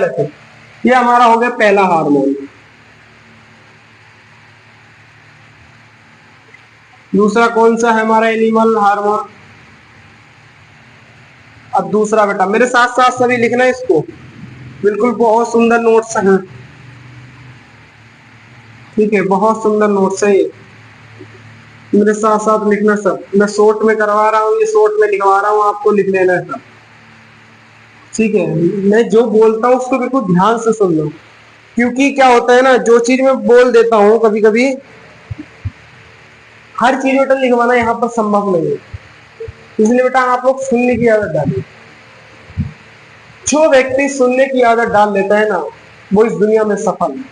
फिर। ये हमारा हो गया पहला हार्मोन। दूसरा कौन सा है हमारा, एनिमल हार्मोन। अब दूसरा बेटा मेरे साथ साथ सभी लिखना है इसको, बिल्कुल बहुत सुंदर नोट्स हैं। ठीक है, बहुत सुंदर नोट्स है ये, मेरे साथ साथ लिखना सब। मैं शॉर्ट में करवा रहा हूँ, ये शॉर्ट में लिखवा रहा हूँ, आपको लिख लेना है सब। ठीक है, मैं जो बोलता हूँ उसको बिल्कुल ध्यान से सुन लो, क्योंकि क्या होता है ना, जो चीज मैं बोल देता हूँ कभी कभी हर चीज बेटा लिखवाना यहाँ पर संभव नहीं है, इसलिए बेटा आप लोग सुनने की आदत डालिए। जो व्यक्ति सुनने की आदत डाल लेता है ना, वो इस दुनिया में सफल है।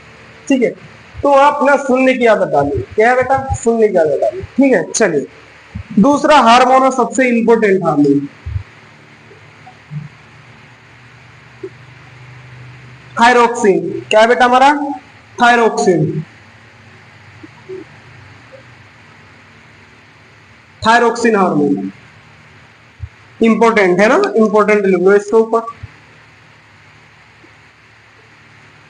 ठीक है, तो आप ना सुनने की आदत डालिए। क्या है बेटा, सुनने की आदत डालिए। ठीक है, चलिए दूसरा हार्मोन है सबसे इंपॉर्टेंट हार्मोन, थायरोक्सिन। क्या है बेटा हमारा, थायरोक्सिन। थायरोक्सिन हार्मोन इंपॉर्टेंट है ना, इंपॉर्टेंट लिख लो इसके ऊपर।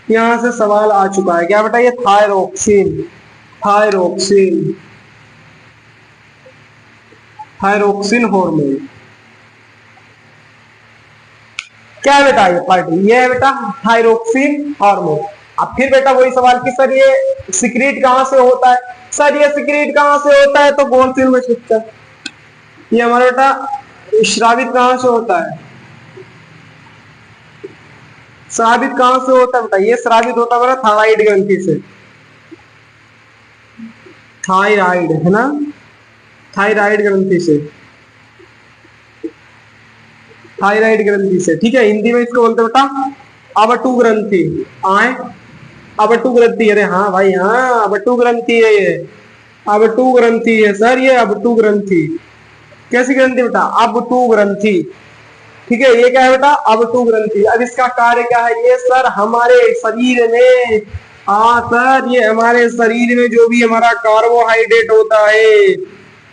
यहां से सवाल आ चुका है। क्या बेटा, ये थायरोक्सिन, थायरोक्सिन, थायरोक्सिन हार्मोन क्या है बेटा, ये पार्टी, ये है बेटा थायरोक्सिन हार्मोन। अब फिर बेटा वही सवाल कि सर ये सिक्रीट कहां से होता है, सर ये सिक्रीट कहां से होता है, तो गोल्फिन में शिफ्ट। ये हमारा बेटा श्रावित कहां से होता है, श्रावित कहां से होता है बेटा, ये श्रावित होता है मेरा थायराइड ग्रंथि से। थायराइड है ना, थायराइड ग्रंथि से, थायराइड ग्रंथि से। ठीक है, हिंदी में इसको बोलते हैं बेटा अवटु ग्रंथि। आए अवटु ग्रंथि, अरे हाँ भाई हाँ, अवटु ग्रंथि है ये, अवटु ग्रंथि है सर, ये अवटु ग्रंथि। कैसी ग्रंथि बेटा, अवटु ग्रंथि। ठीक है, ये क्या है बेटा, अवटु ग्रंथि। अब इसका कार्य क्या है, ये सर हमारे शरीर में, हाँ सर, ये हमारे शरीर में जो भी हमारा कार्बोहाइड्रेट होता है,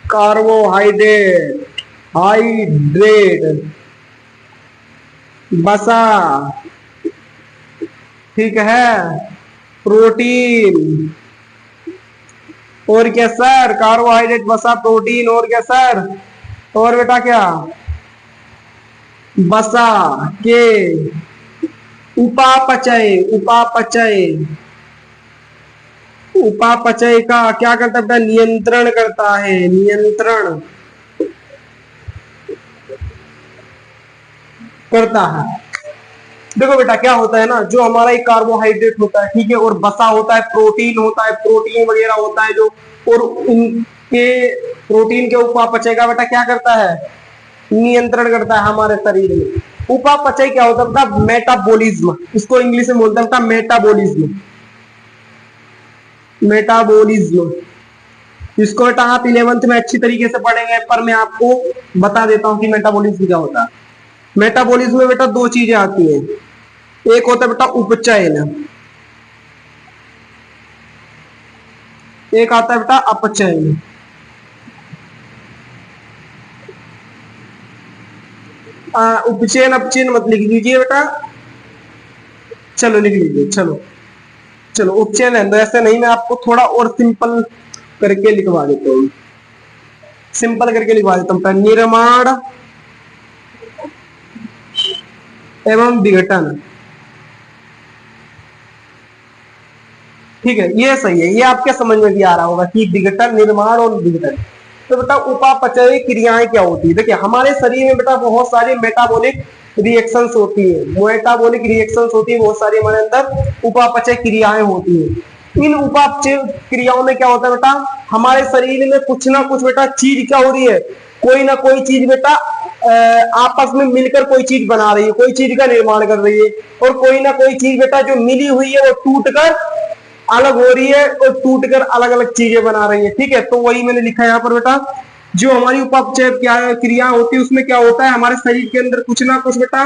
कार्बोहाइड्रेट, हाइड्रेट, वसा, ठीक है, प्रोटीन, और क्या सर, कार्बोहाइड्रेट, वसा, प्रोटीन, और क्या सर, और बेटा क्या, वसा के उपापचय, उपापचय, उपापचय का क्या करता है बेटा, नियंत्रण करता है, नियंत्रण करता है। देखो बेटा क्या होता है ना, जो हमारा एक कार्बोहाइड्रेट होता है, ठीक है, और वसा होता है, प्रोटीन होता है, प्रोटीन वगैरह होता है जो, और उनके प्रोटीन के उपापचय का बेटा क्या करता है, नियंत्रण करता है हमारे शरीर में। उपापचय क्या होता है बेटा, मेटाबॉलिज्म, इसको इंग्लिश में बोलते हैं बेटा मेटाबॉलिज्म, मेटाबॉलिज्म। इसको बेटा आप 11th में अच्छी तरीके से पढ़ेंगे, पर मैं आपको बता देता हूं कि मेटाबॉलिज्म क्या होता है। मेटाबॉलिज्म में बेटा दो चीजें आती हैं, एक होता है बेटा उपचयन, एक आता है बेटा अपचयन। उपचयन अपचयन मत लिख लीजिए बेटा, चलो लिख लीजिए, चलो चलो उपचयन है तो ऐसे नहीं, मैं आपको थोड़ा और सिंपल करके लिखवा देता हूँ, सिंपल करके लिखवा देता हूँ। निर्माण एवं विघटन, ठीक है, ये सही है, ये आपके समझ में भी आ रहा होगा कि विघटन, निर्माण और विघटन। तो बेटा उपापचय क्रियाएं क्या होती है, देखिए हमारे शरीर में बेटा बहुत सारी मेटाबॉलिक रिएक्शंस होती है, मेटाबॉलिक रिएक्शंस होती है बहुत सारी, हमारे अंदर उपापचय क्रियाएं होती है। इन उपापचय क्रियाओं में क्या होता है बेटा, हमारे शरीर में कुछ ना कुछ बेटा चीज क्या हो रही है, कोई ना कोई चीज बेटा आपस में मिलकर कोई चीज बना रही है, कोई चीज का निर्माण कर रही है, और कोई ना कोई चीज बेटा जो मिली हुई है वो टूटकर अलग हो रही है और टूटकर अलग अलग चीजें बना रही है, ठीक है। तो वही मैंने लिखा है यहाँ पर बेटा, जो हमारी उपापचय क्रिया होती है उसमें क्या होता है, हमारे शरीर के अंदर कुछ ना कुछ बेटा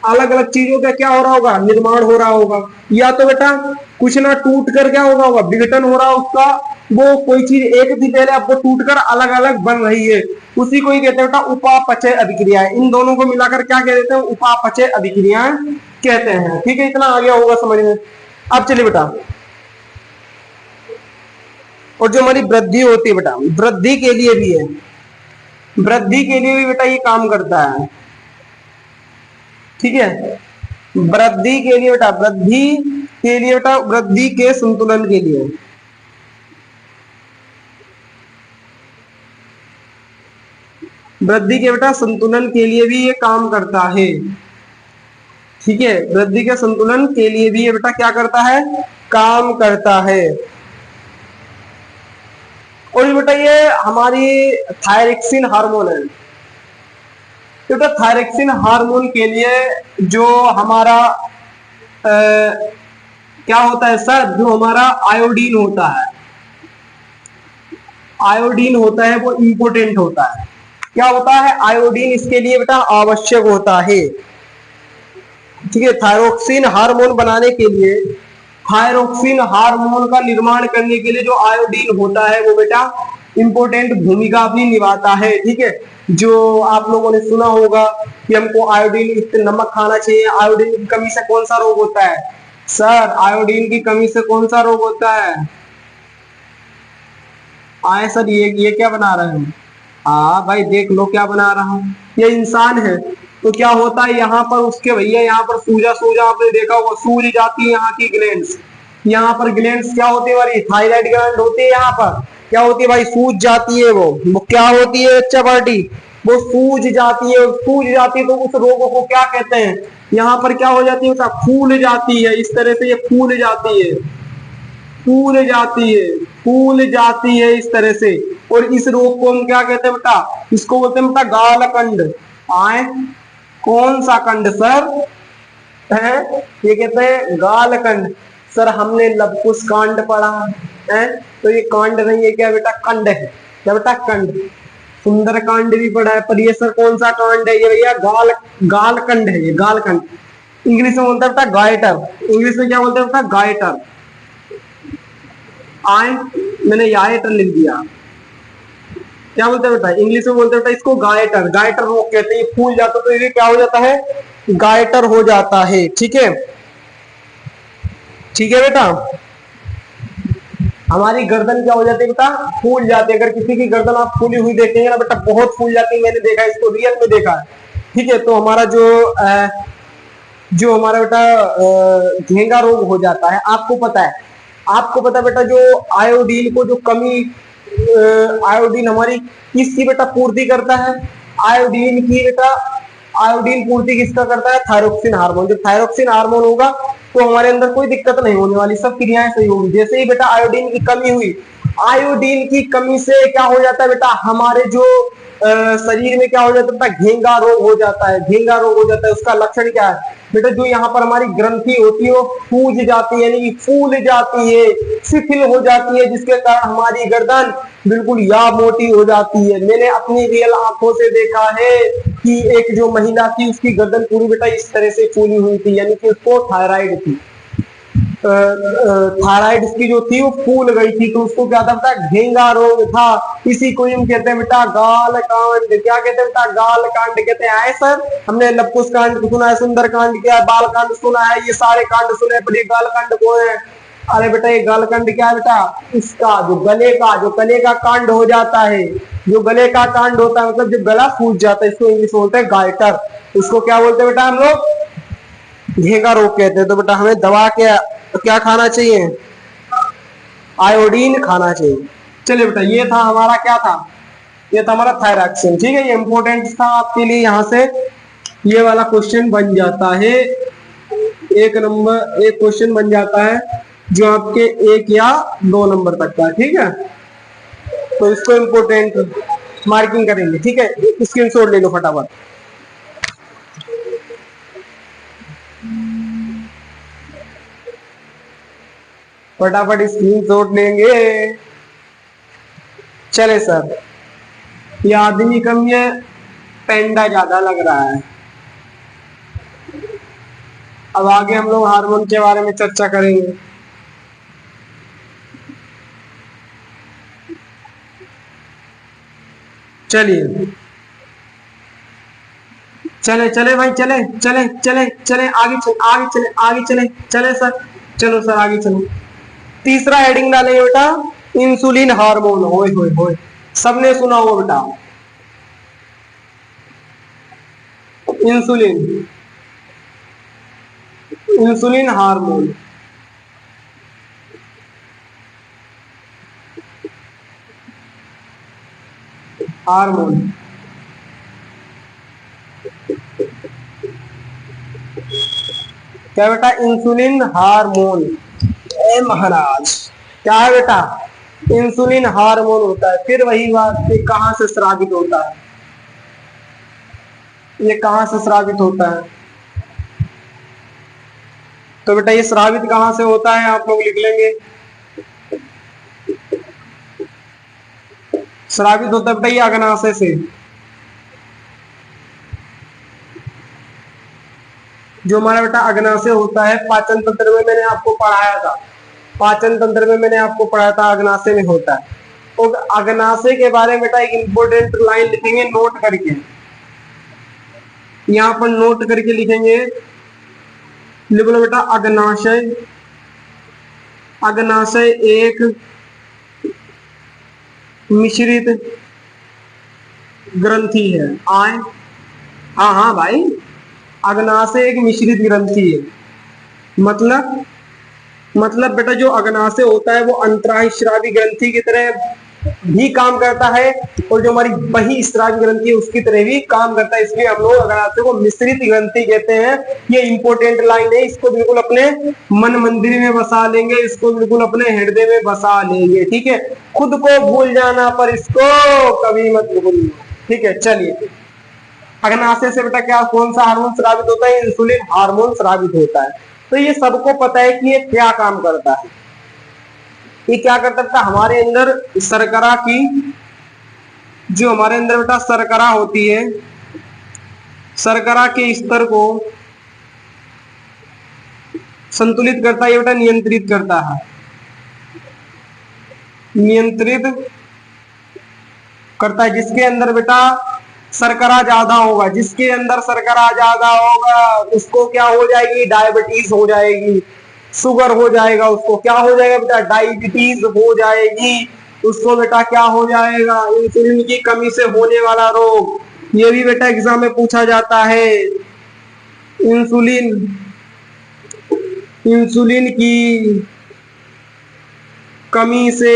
अलग अलग चीजों का क्या हो रहा होगा, निर्माण हो रहा होगा, या तो बेटा कुछ ना टूट कर क्या होगा होगा, विघटन हो रहा उसका, वो कोई चीज एक थी पहले अब वो टूटकर अलग अलग बन रही है, उसी को ही कहते हैं बेटा उपापचय अभिक्रियाएं। इन दोनों को मिलाकर क्या कह देते हैं, उपापचय अभिक्रियाएं कहते हैं, ठीक है, इतना आ गया होगा समझ में। अब चलिए बेटा, और जो हमारी वृद्धि होती है बेटा, वृद्धि के लिए भी है, वृद्धि के लिए भी बेटा ये काम करता है, ठीक है, वृद्धि के लिए बेटा, वृद्धि के लिए बेटा, वृद्धि के संतुलन के लिए, वृद्धि के बेटा संतुलन के लिए भी ये काम करता है, ठीक है, वृद्धि के संतुलन के लिए भी ये बेटा क्या करता है, काम करता है। और बेटा ये हमारी थायरक्सिन हार्मोन है, बेटा थायरक्सिन हार्मोन के लिए जो हमारा क्या होता है सर, जो हमारा आयोडीन होता है, आयोडीन होता है वो इंपोर्टेंट होता है। क्या होता है, आयोडीन इसके लिए बेटा आवश्यक होता है, ठीक है। थायरोक्सिन हार्मोन बनाने के लिए, थायरोक्सिन हार्मोन का निर्माण करने के लिए जो आयोडीन होता है वो बेटा इंपोर्टेंट भूमिका भी निभाता है, ठीक है। जो आप लोगों ने सुना होगा कि हमको आयोडीन युक्त नमक खाना चाहिए, आयोडीन की कमी से कौन सा रोग होता है सर, आयोडीन की कमी से कौन सा रोग होता है, आए सर ये क्या बना रहे हैं, हाँ भाई देख लो क्या बना रहा हूं, ये इंसान है। तो क्या होता है यहाँ पर उसके भैया, यहाँ पर सूजा सूजा आपने देखा होगा, सूज जाती है यहाँ की ग्लैंड्स, यहाँ पर ग्लैंड्स क्या होती है हमारी, थायराइड ग्लैंड होती है, यहाँ पर क्या होती है भाई, सूज जाती है, वो क्या होती है बच्चा पार्टी, वो सूज जाती है, सूज जाती है तो उस रोग को क्या कहते हैं, यहाँ पर क्या हो जाती है, फूल जाती है, इस तरह से ये फूल जाती है, फूल जाती है, फूल जाती है इस तरह से। और इस रोग को हम क्या कहते हैं बेटा, इसको बोलते हैं बेटा गालकंड। आए कौन सा कंड सर है, ये कहते हैं गालकंड। सर हमने लवकुश कांड पढ़ा है, तो ये कांड नहीं है क्या बेटा, कंड है, क्या बेटा कंड। सुंदर कांड भी पढ़ा है, पर ये सर कौन सा कांड है, ये भैया गालकंड है, ये गालकंड। इंग्लिश में बोलता है बेटा गाइटर, इंग्लिश में क्या बोलते हैं बेटा गाइटर। आए मैंने याइटर लिख दिया, क्या बोलते हैं बेटा, इंग्लिश में बोलते हैं बेटा इसको गायटर, गायटर रोग कहते हैं। ये फूल जाता तो ये क्या हो जाता है, गायटर हो जाता है। ठीक है, ठीक है बेटा। हमारी गर्दन क्या हो जाती है बेटा, फूल जाती है। अगर किसी की गर्दन आप फूली हुई देखेंगे ना बेटा, बहुत फूल जाती है, मैंने देखा है इसको, रियल में देखा है। ठीक है, तो हमारा जो हमारा बेटा घेंगा रोग हो जाता है, आपको पता है, आपको पता है बेटा, जो आयोडीन को जो कमी, आयोडीन हमारी किसकी बेटा पूर्ति करता है, आयोडीन की बेटा, आयोडीन पूर्ति किसका करता है, थायरोक्सिन हार्मोन। जब थायरोक्सिन हार्मोन होगा तो हमारे अंदर कोई दिक्कत नहीं होने वाली, सब क्रियाएं सही होगी। जैसे ही बेटा आयोडीन की कमी हुई, आयोडीन की कमी से क्या हो जाता है बेटा, हमारे जो शरीर में क्या हो जाता है बेटा, घेंगा रोग हो जाता है, घेंगा रोग हो जाता है। उसका लक्षण क्या है बेटा, जो यहाँ पर हमारी ग्रंथि होती है वो सूज जाती है, यानी कि फूल जाती है, शिथिल हो जाती है, जिसके कारण हमारी गर्दन बिल्कुल या मोटी हो जाती है। मैंने अपनी रियल आंखों से देखा है कि एक जो महिला थी उसकी गर्दन पूरी बेटा इस तरह से फूली हुई थी, यानी कि उसको थायराइड थी, थायराइड की जो थी वो फूल गई थी, तो उसको क्या था बेटा, घेंगा रोग था। इसी को हम कहते हैं बेटा गाल कांड। क्या कहते हैं बेटा, गाल कांड कहते हैं। आए सर, हमने लवकुश कांड सुना है, सुंदर कांड क्या है, बाल कांड सुना है, ये सारे कांड सुने, पर ये गाल कांड को है। अरे बेटा ये गाल कांड क्या है बेटा, इसका जो गले का कांड हो जाता है, जो गले का कांड होता है, मतलब जो गला फूट जाता है, इसको इंग्लिश में बोलते हैं गायटर। उसको क्या बोलते हैं बेटा हम लोग, घेंगा रोग कहते हैं। तो बेटा हमें दवा क्या खाना चाहिए, आयोडीन खाना चाहिए। चलिए बेटा, ये था हमारा, क्या था, ये था हमारा थायरॉक्सिन। ठीक है, ये इंपॉर्टेंट था आपके लिए, यहां से ये वाला क्वेश्चन बन जाता है, एक नंबर एक क्वेश्चन बन जाता है जो आपके 1 या 2 नंबर तक का। ठीक है, तो इसको इंपॉर्टेंट मार्किंग करेंगे। ठीक है, स्क्रीनशॉट ले लो फटाफट, फटाफट स्क्रीनशॉट लेंगे। चले सर, ये आदमी कम, ये पेंडा ज्यादा लग रहा है। अब आगे हम लोग हार्मोन के बारे में चर्चा करेंगे। चलिए, चले चले भाई, चले चले चले चले, आगे चले आगे चले आगे चले, चले सर, चलो सर आगे चलो। तीसरा हेडिंग डालेंगे बेटा, इंसुलिन हार्मोन। होए होए होए, सबने सुना होगा बेटा, इंसुलिन, इंसुलिन हार्मोन। हार्मोन क्या बेटा, इंसुलिन हार्मोन। ए महाराज, क्या है बेटा, इंसुलिन हार्मोन होता है। फिर वही बात कि कहां से स्रावित होता है, ये कहां से स्रावित होता है, तो बेटा ये स्रावित कहां से होता है, आप लोग लिख लेंगे। स्रावित होता है बेटा ये अग्नाशय से, जो हमारा बेटा अग्नाशय होता है, पाचन तंत्र में मैंने आपको पढ़ाया था, पाचन तंत्र में मैंने आपको पढ़ाया था अग्नाशय में होता है। तो अग्नाशय के बारे में बेटा एक इंपॉर्टेंट लाइन लिखेंगे नोट करके, यहां पर नोट करके लिखेंगे, लिख लो बेटा, अग्नाशय, अग्नाशय एक मिश्रित ग्रंथि है। आए, हाँ हाँ भाई, अग्नाशय एक मिश्रित ग्रंथि है। मतलब बेटा जो अग्नाशय होता है वो अंतरास्रावी ग्रंथि की तरह भी काम करता है, और जो हमारी बहिस्रावी ग्रंथि है उसकी तरह भी काम करता है। इसलिए हम लोग अग्नाशय को मिश्रित ग्रंथि कहते हैं। ये इंपॉर्टेंट लाइन है, इसको बिल्कुल अपने मन मंदिर में बसा लेंगे, इसको बिल्कुल अपने हृदय में बसा लेंगे। ठीक है, खुद को भूल जाना पर इसको कभी मत भूलना। ठीक है, चलिए, अग्नाशय से बेटा क्या, कौन सा हार्मोन स्रावित होता है, इंसुलिन हार्मोन स्रावित होता है। तो ये सबको पता है कि ये क्या काम करता है, ये क्या करता है, हमारे अंदर शर्करा की, जो हमारे अंदर बेटा शर्करा होती है, शर्करा के स्तर को संतुलित करता है, ये बेटा नियंत्रित करता है, नियंत्रित करता है। जिसके अंदर बेटा शर्करा ज्यादा होगा, जिसके अंदर शर्करा ज्यादा होगा उसको क्या हो जाएगी, डायबिटीज हो जाएगी, शुगर हो जाएगा, उसको क्या हो जाएगा बेटा, डायबिटीज हो जाएगी। उसको बेटा क्या हो जाएगा, इंसुलिन की कमी से होने वाला रोग। ये भी बेटा एग्जाम में पूछा जाता है। इंसुलिन इंसुलिन की कमी से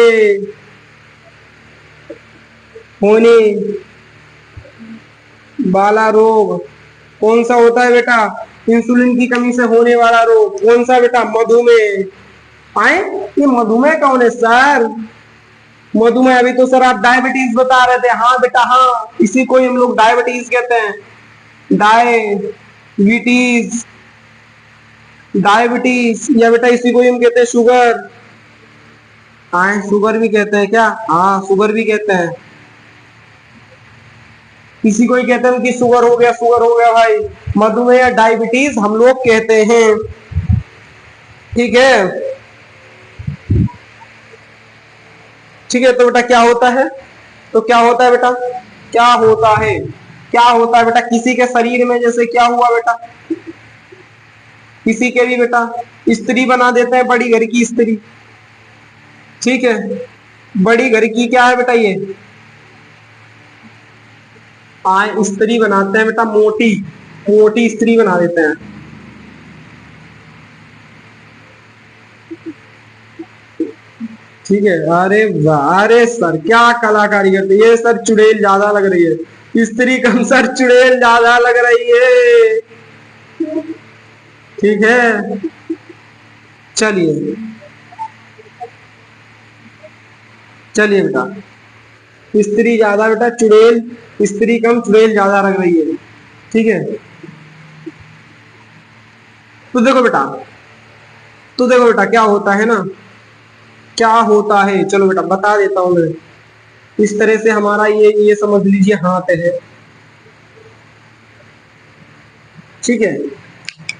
होने वाला रोग कौन सा होता है बेटा, इंसुलिन की कमी से होने वाला रोग कौन सा बेटा, मधुमेह। आए ये मधुमेह कौन है सर, मधुमेह अभी तो सर आप डायबिटीज बता रहे थे। हाँ बेटा हाँ, इसी को ही हम लोग डायबिटीज कहते हैं, डायबिटीज डायबिटीज, या बेटा इसी को ही हम कहते हैं शुगर। हाँ शुगर भी कहते हैं क्या, हाँ शुगर भी कहते हैं, इसी को ही कहते हैं कि शुगर हो गया, शुगर हो गया भाई। मधुमेह या डायबिटीज हम लोग कहते हैं, ठीक है। ठीक है, तो बेटा क्या होता है, तो क्या होता है बेटा, क्या होता है, क्या होता है बेटा, किसी के शरीर में जैसे क्या हुआ बेटा, किसी के भी बेटा स्त्री बना देते हैं, बड़ी घर की स्त्री, ठीक है। बड़ी घर की क्या है बेटा, ये स्त्री बनाते हैं बेटा, मोटी मोटी स्त्री बना देते हैं। ठीक है, अरे अरे सर क्या कलाकारी करते, ये सर चुड़ैल ज्यादा लग रही है, स्त्री कम सर चुड़ैल ज्यादा लग रही है, ठीक है। चलिए चलिए बेटा, स्त्री ज्यादा बेटा, चुड़ैल स्त्री कम, चुड़ैल ज्यादा लग रही है, ठीक है। तो देखो बेटा, तो देखो बेटा क्या होता है ना, क्या होता है, चलो बेटा बता देता हूं मैं। इस तरह से हमारा ये समझ लीजिए हाथ है, ठीक है।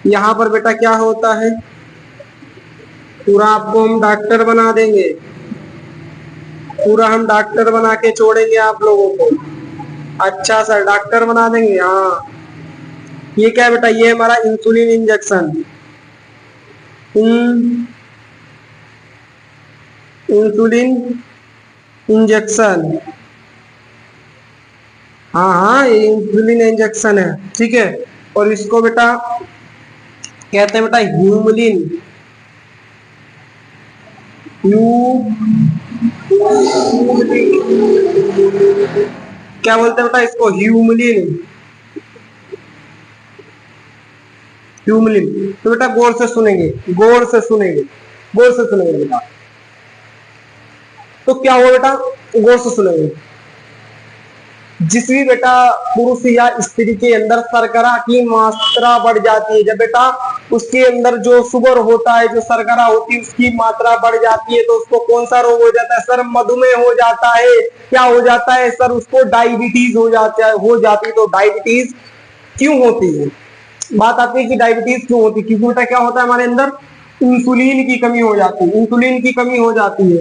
यहां पर बेटा क्या होता है, पूरा आपको हम डॉक्टर बना देंगे, पूरा हम डॉक्टर बना के छोड़ेंगे आप लोगों को। अच्छा सर डॉक्टर बना देंगे, हाँ। ये क्या है बेटा, ये हमारा इंसुलिन इंजेक्शन, इंसुलिन इंजेक्शन, हाँ हाँ ये इंसुलिन इंजेक्शन है, ठीक है। और इसको बेटा कहते हैं बेटा ह्यूमलिन, क्या बोलते हैं बेटा इसको, ह्यूमलिन, ह्यूमलिन। तो बेटा गौर से सुनेंगे, गौर से सुनेंगे, गौर से सुनेंगे बेटा। तो क्या हुआ बेटा, गौर से सुनेंगे। जिस भी बेटा पुरुष या स्त्री के अंदर शर्करा की मात्रा बढ़ जाती है, जब बेटा उसके अंदर जो शुगर होता है, जो शर्करा होती है उसकी मात्रा बढ़ जाती है, तो उसको कौन सा रोग हो जाता है सर, मधुमेह हो जाता है। क्या हो जाता है सर, उसको डायबिटीज हो जाता है, हो जाती है। तो डायबिटीज क्यों होती है, बात आती है कि डायबिटीज क्यों होती है, क्योंकि बेटा क्या होता है हमारे अंदर इंसुलिन की कमी हो जाती है, इंसुलिन की कमी हो जाती है,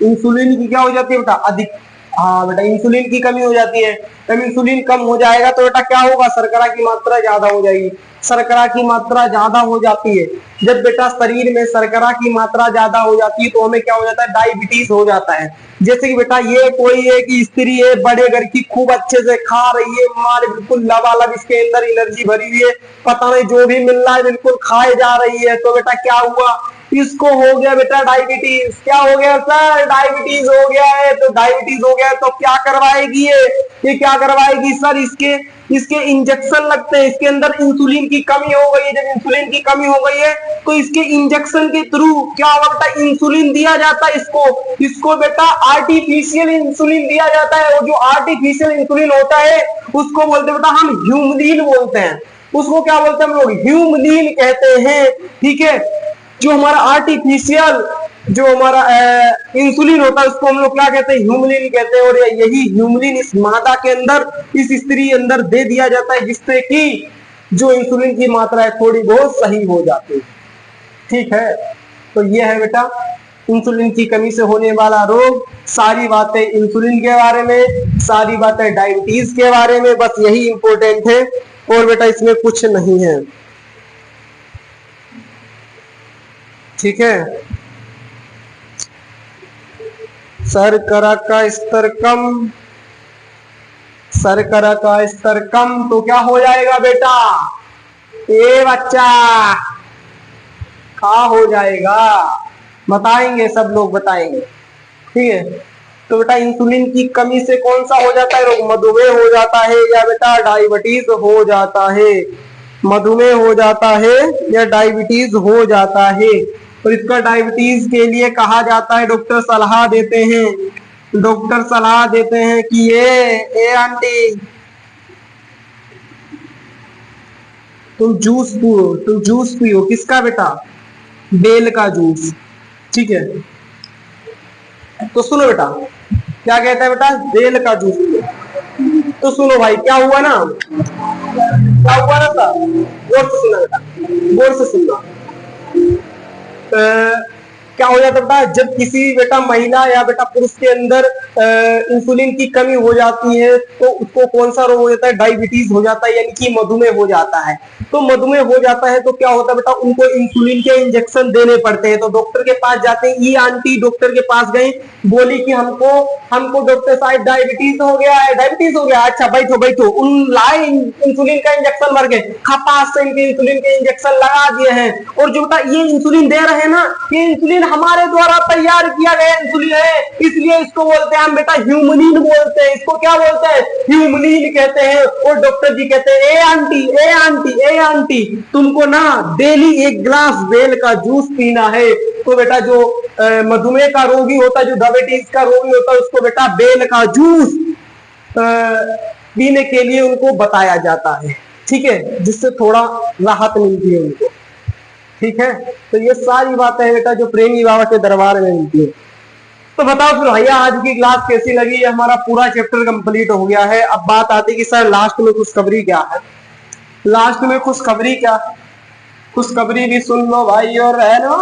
इंसुलिन की क्या हो जाती है बेटा, अधिक, हाँ बेटा इंसुलिन की कमी हो जाती है। जब इंसुलिन कम हो जाएगा तो बेटा क्या होगा, शर्करा की मात्रा ज्यादा हो जाएगी, शर्करा की मात्रा ज्यादा हो जाती है। जब बेटा शरीर में शर्करा की मात्रा ज्यादा हो जाती है तो हमें क्या हो जाता है, डायबिटीज हो जाता है। जैसे कि बेटा ये कोई एक स्त्री है, बड़े घर की, खूब अच्छे से खा रही है, माल बिल्कुल लबालब इसके अंदर एनर्जी भरी हुई है, पता नहीं जो भी मिल रहा है बिल्कुल खाए जा रही है। तो बेटा क्या हुआ, इसको हो गया बेटा डायबिटीज। क्या हो गया सर, डायबिटीज हो गया है। तो डायबिटीज हो गया है तो क्या करवाएगी ये क्या करवाएगी सर, इसके इंजेक्शन लगते हैं, इसके अंदर इंसुलिन की कमी हो गई है। जब इंसुलिन की कमी हो गई है तो इसके इंजेक्शन के थ्रू क्या होगा बेटा, इंसुलिन दिया जाता है इसको बेटा आर्टिफिशियल इंसुलिन दिया जाता है। और जो आर्टिफिशियल इंसुलिन होता है उसको बोलते हैं बेटा हम ह्यूमलिन बोलते हैं, उसको क्या बोलते हैं हम लोग, ह्यूमलिन कहते हैं, ठीक है। जो हमारा आर्टिफिशियल जो हमारा इंसुलिन होता है उसको हम लोग क्या कहते हैं, ह्यूमलिन कहते हैं। और यही ह्यूमलिन इस मादा के अंदर, इस स्त्री अंदर दे दिया जाता है, जिससे कि जो इंसुलिन की मात्रा है थोड़ी बहुत सही हो जाती है, ठीक है। तो ये है बेटा इंसुलिन की कमी से होने वाला रोग, सारी बातें इंसुलिन के बारे में, सारी बातें डायबिटीज के बारे में, बस यही इंपॉर्टेंट है और बेटा इसमें कुछ नहीं है। ठीक है, शर्करा का स्तर कम, शर्करा का स्तर कम तो क्या हो जाएगा बेटा, ए बच्चा क्या हो जाएगा, बताएंगे सब लोग बताएंगे। ठीक है, तो बेटा इंसुलिन की कमी से कौन सा हो जाता है रोग, मधुमेह हो जाता है या बेटा डायबिटीज हो जाता है, मधुमेह हो जाता है या डायबिटीज हो जाता है। और इसका डायबिटीज के लिए कहा जाता है, डॉक्टर सलाह देते हैं, डॉक्टर सलाह देते हैं कि ये आंटी तुम जूस पियो, तुम जूस पियो, किसका बेटा, बेल का जूस। ठीक है, तो सुनो बेटा क्या कहता है बेटा, बेल का जूस पियो। तो सुनो भाई क्या हुआ ना, क्या हुआ ना सर, गौर से सुनना बेटा, गौर से सुनना। क्या हो जाता बेटा, जब किसी बेटा महिला या बेटा पुरुष के अंदर इंसुलिन की कमी हो जाती है तो उसको कौन सा रोग हो जाता है, डायबिटीज हो जाता है, यानी कि मधुमेह हो जाता है। तो मधुमेह हो जाता है तो क्या होता है बेटा, उनको इंसुलिन के इंजेक्शन देने पड़ते हैं। तो डॉक्टर के पास जाते हैं, ये आंटी डॉक्टर के पास गई, बोली कि हमको डॉक्टर साहब डायबिटीज हो गया है, डायबिटीज हो गया, अच्छा बैठो बैठो, उन लाए इंसुलिन का इंजेक्शन मर गए, खपास से इनके इंसुलिन के इंजेक्शन लगा दिए हैं। और जो बेटा ये इंसुलिन दे रहे हैं ना, ये इंसुलिन हमारे द्वारा तैयार किया गया इंसुलिन है, इसलिए इसको बोलते हैं हम बेटा ह्यूमनिन बोलते हैं, इसको क्या बोलते हैं, ह्यूमनिन कहते हैं। और डॉक्टर जी कहते हैं, ए आंटी ए आंटी ए आंटी तुमको ना डेली 1 गिलास बेल का जूस पीना है। तो बेटा जो मधुमेह का रोगी होता है, जो डायबिटीज का रोगी होता है, उसको बेटा बेल का जूस पीने के लिए उनको बताया जाता है। ठीक है, जिससे थोड़ा राहत मिलती है उनको। ठीक है, तो ये सारी बातें हैं बेटा जो प्रेमी बाबा के दरबार में मिलती है। तो बताओ फिर भैया आज की क्लास कैसी लगी, हमारा पूरा चैप्टर कंप्लीट हो गया है। अब बात आती है कि सर लास्ट में खुशखबरी क्या है, लास्ट में खुशखबरी क्या है, खुशखबरी भी सुन लो भाई और रहना।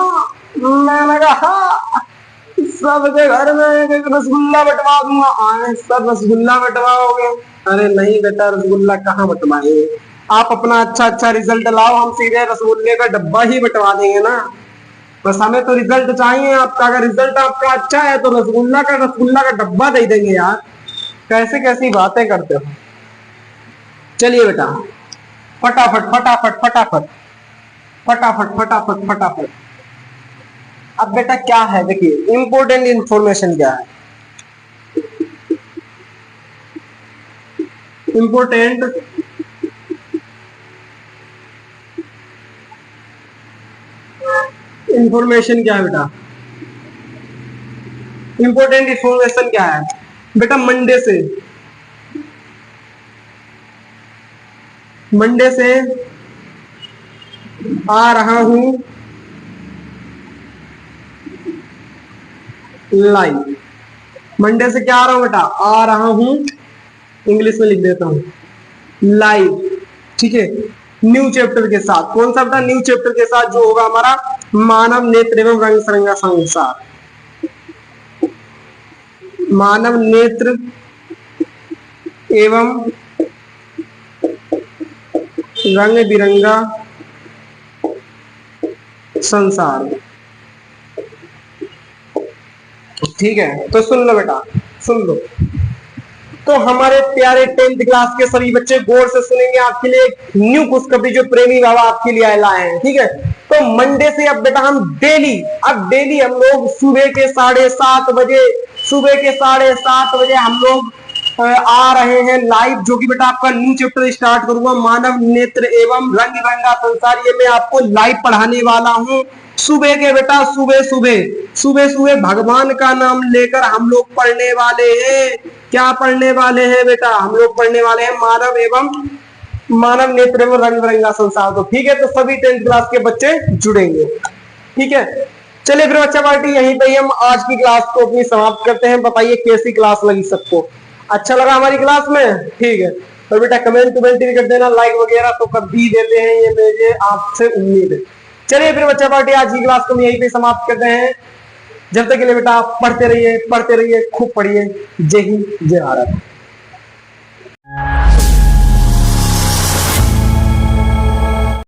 मैंने कहा सबके घर में एक रसगुल्ला बंटवा दूंगा, सब रसगुल्ला बंटवाओगे, अरे नहीं बेटा रसगुल्ला कहाँ बंटवाएंगे, आप अपना अच्छा अच्छा रिजल्ट लाओ, हम सीधे रसगुल्ले का डब्बा ही बंटवा देंगे ना। बस हमें तो रिजल्ट चाहिए आपका, अगर रिजल्ट आपका अच्छा है तो रसगुल्ला का डब्बा दे देंगे यार, कैसे कैसी बातें करते हो। चलिए बेटा फटाफट फटाफट फटाफट फटाफट फटाफट फटाफट। अब बेटा क्या है, देखिए इंपॉर्टेंट इंफॉर्मेशन क्या है, इंपॉर्टेंट इंफॉर्मेशन क्या है बेटा, इंपॉर्टेंट इंफॉर्मेशन क्या है बेटा, मंडे से आ रहा हूं लाइव, मंडे से क्या आ रहा हूं बेटा, आ रहा हूं, इंग्लिश में लिख देता हूं लाइव। ठीक है, न्यू चैप्टर के साथ, कौन सा बेटा, न्यू चैप्टर के साथ जो होगा हमारा मानव नेत्र एवं रंग सरंगा संसार, मानव नेत्र एवं रंग बिरंगा संसार। ठीक है, तो सुन लो बेटा सुन लो। तो हमारे प्यारे 10th क्लास के सभी बच्चे गौर से सुनेंगे, आपके लिए एक न्यू खुशखबरी जो प्रेमी बाबा आपके लिए लाए हैं। ठीक है, तो मंडे से अब बेटा हम डेली हम लोग सुबह के 7:30 बजे, सुबह के 7:30 बजे हम लोग आ रहे हैं लाइव, जो कि बेटा आपका न्यू चैप्टर स्टार्ट करूंगा, मानव नेत्र एवं रंग बिरंगा संसार। ये मैं आपको लाइव पढ़ाने वाला हूँ सुबह के बेटा, सुबह भगवान का नाम लेकर हम लोग पढ़ने वाले हैं। क्या पढ़ने वाले हैं बेटा, हम लोग पढ़ने वाले हैं मानव नेत्र एवं रंग बिरंगा संसार। तो ठीक है, तो सभी 10th क्लास के बच्चे जुड़ेंगे। ठीक है, चलिए फिर बच्चा पार्टी यहीं पे हम आज की क्लास को अपनी समाप्त करते हैं। बताइए कैसी क्लास लगी सबको, अच्छा लगा हमारी क्लास में। ठीक है, तो बेटा कमेंट भी कर देना, लाइक वगैरह तो कभी देते हैं, ये मुझे आपसे उम्मीद है। चलिए फिर बच्चा पार्टी आज की क्लास को हम यहीं पे समाप्त करते हैं। जब तक के लिए बेटा आप पढ़ते रहिए, खूब पढ़िए। जय हिंद, जय भारत।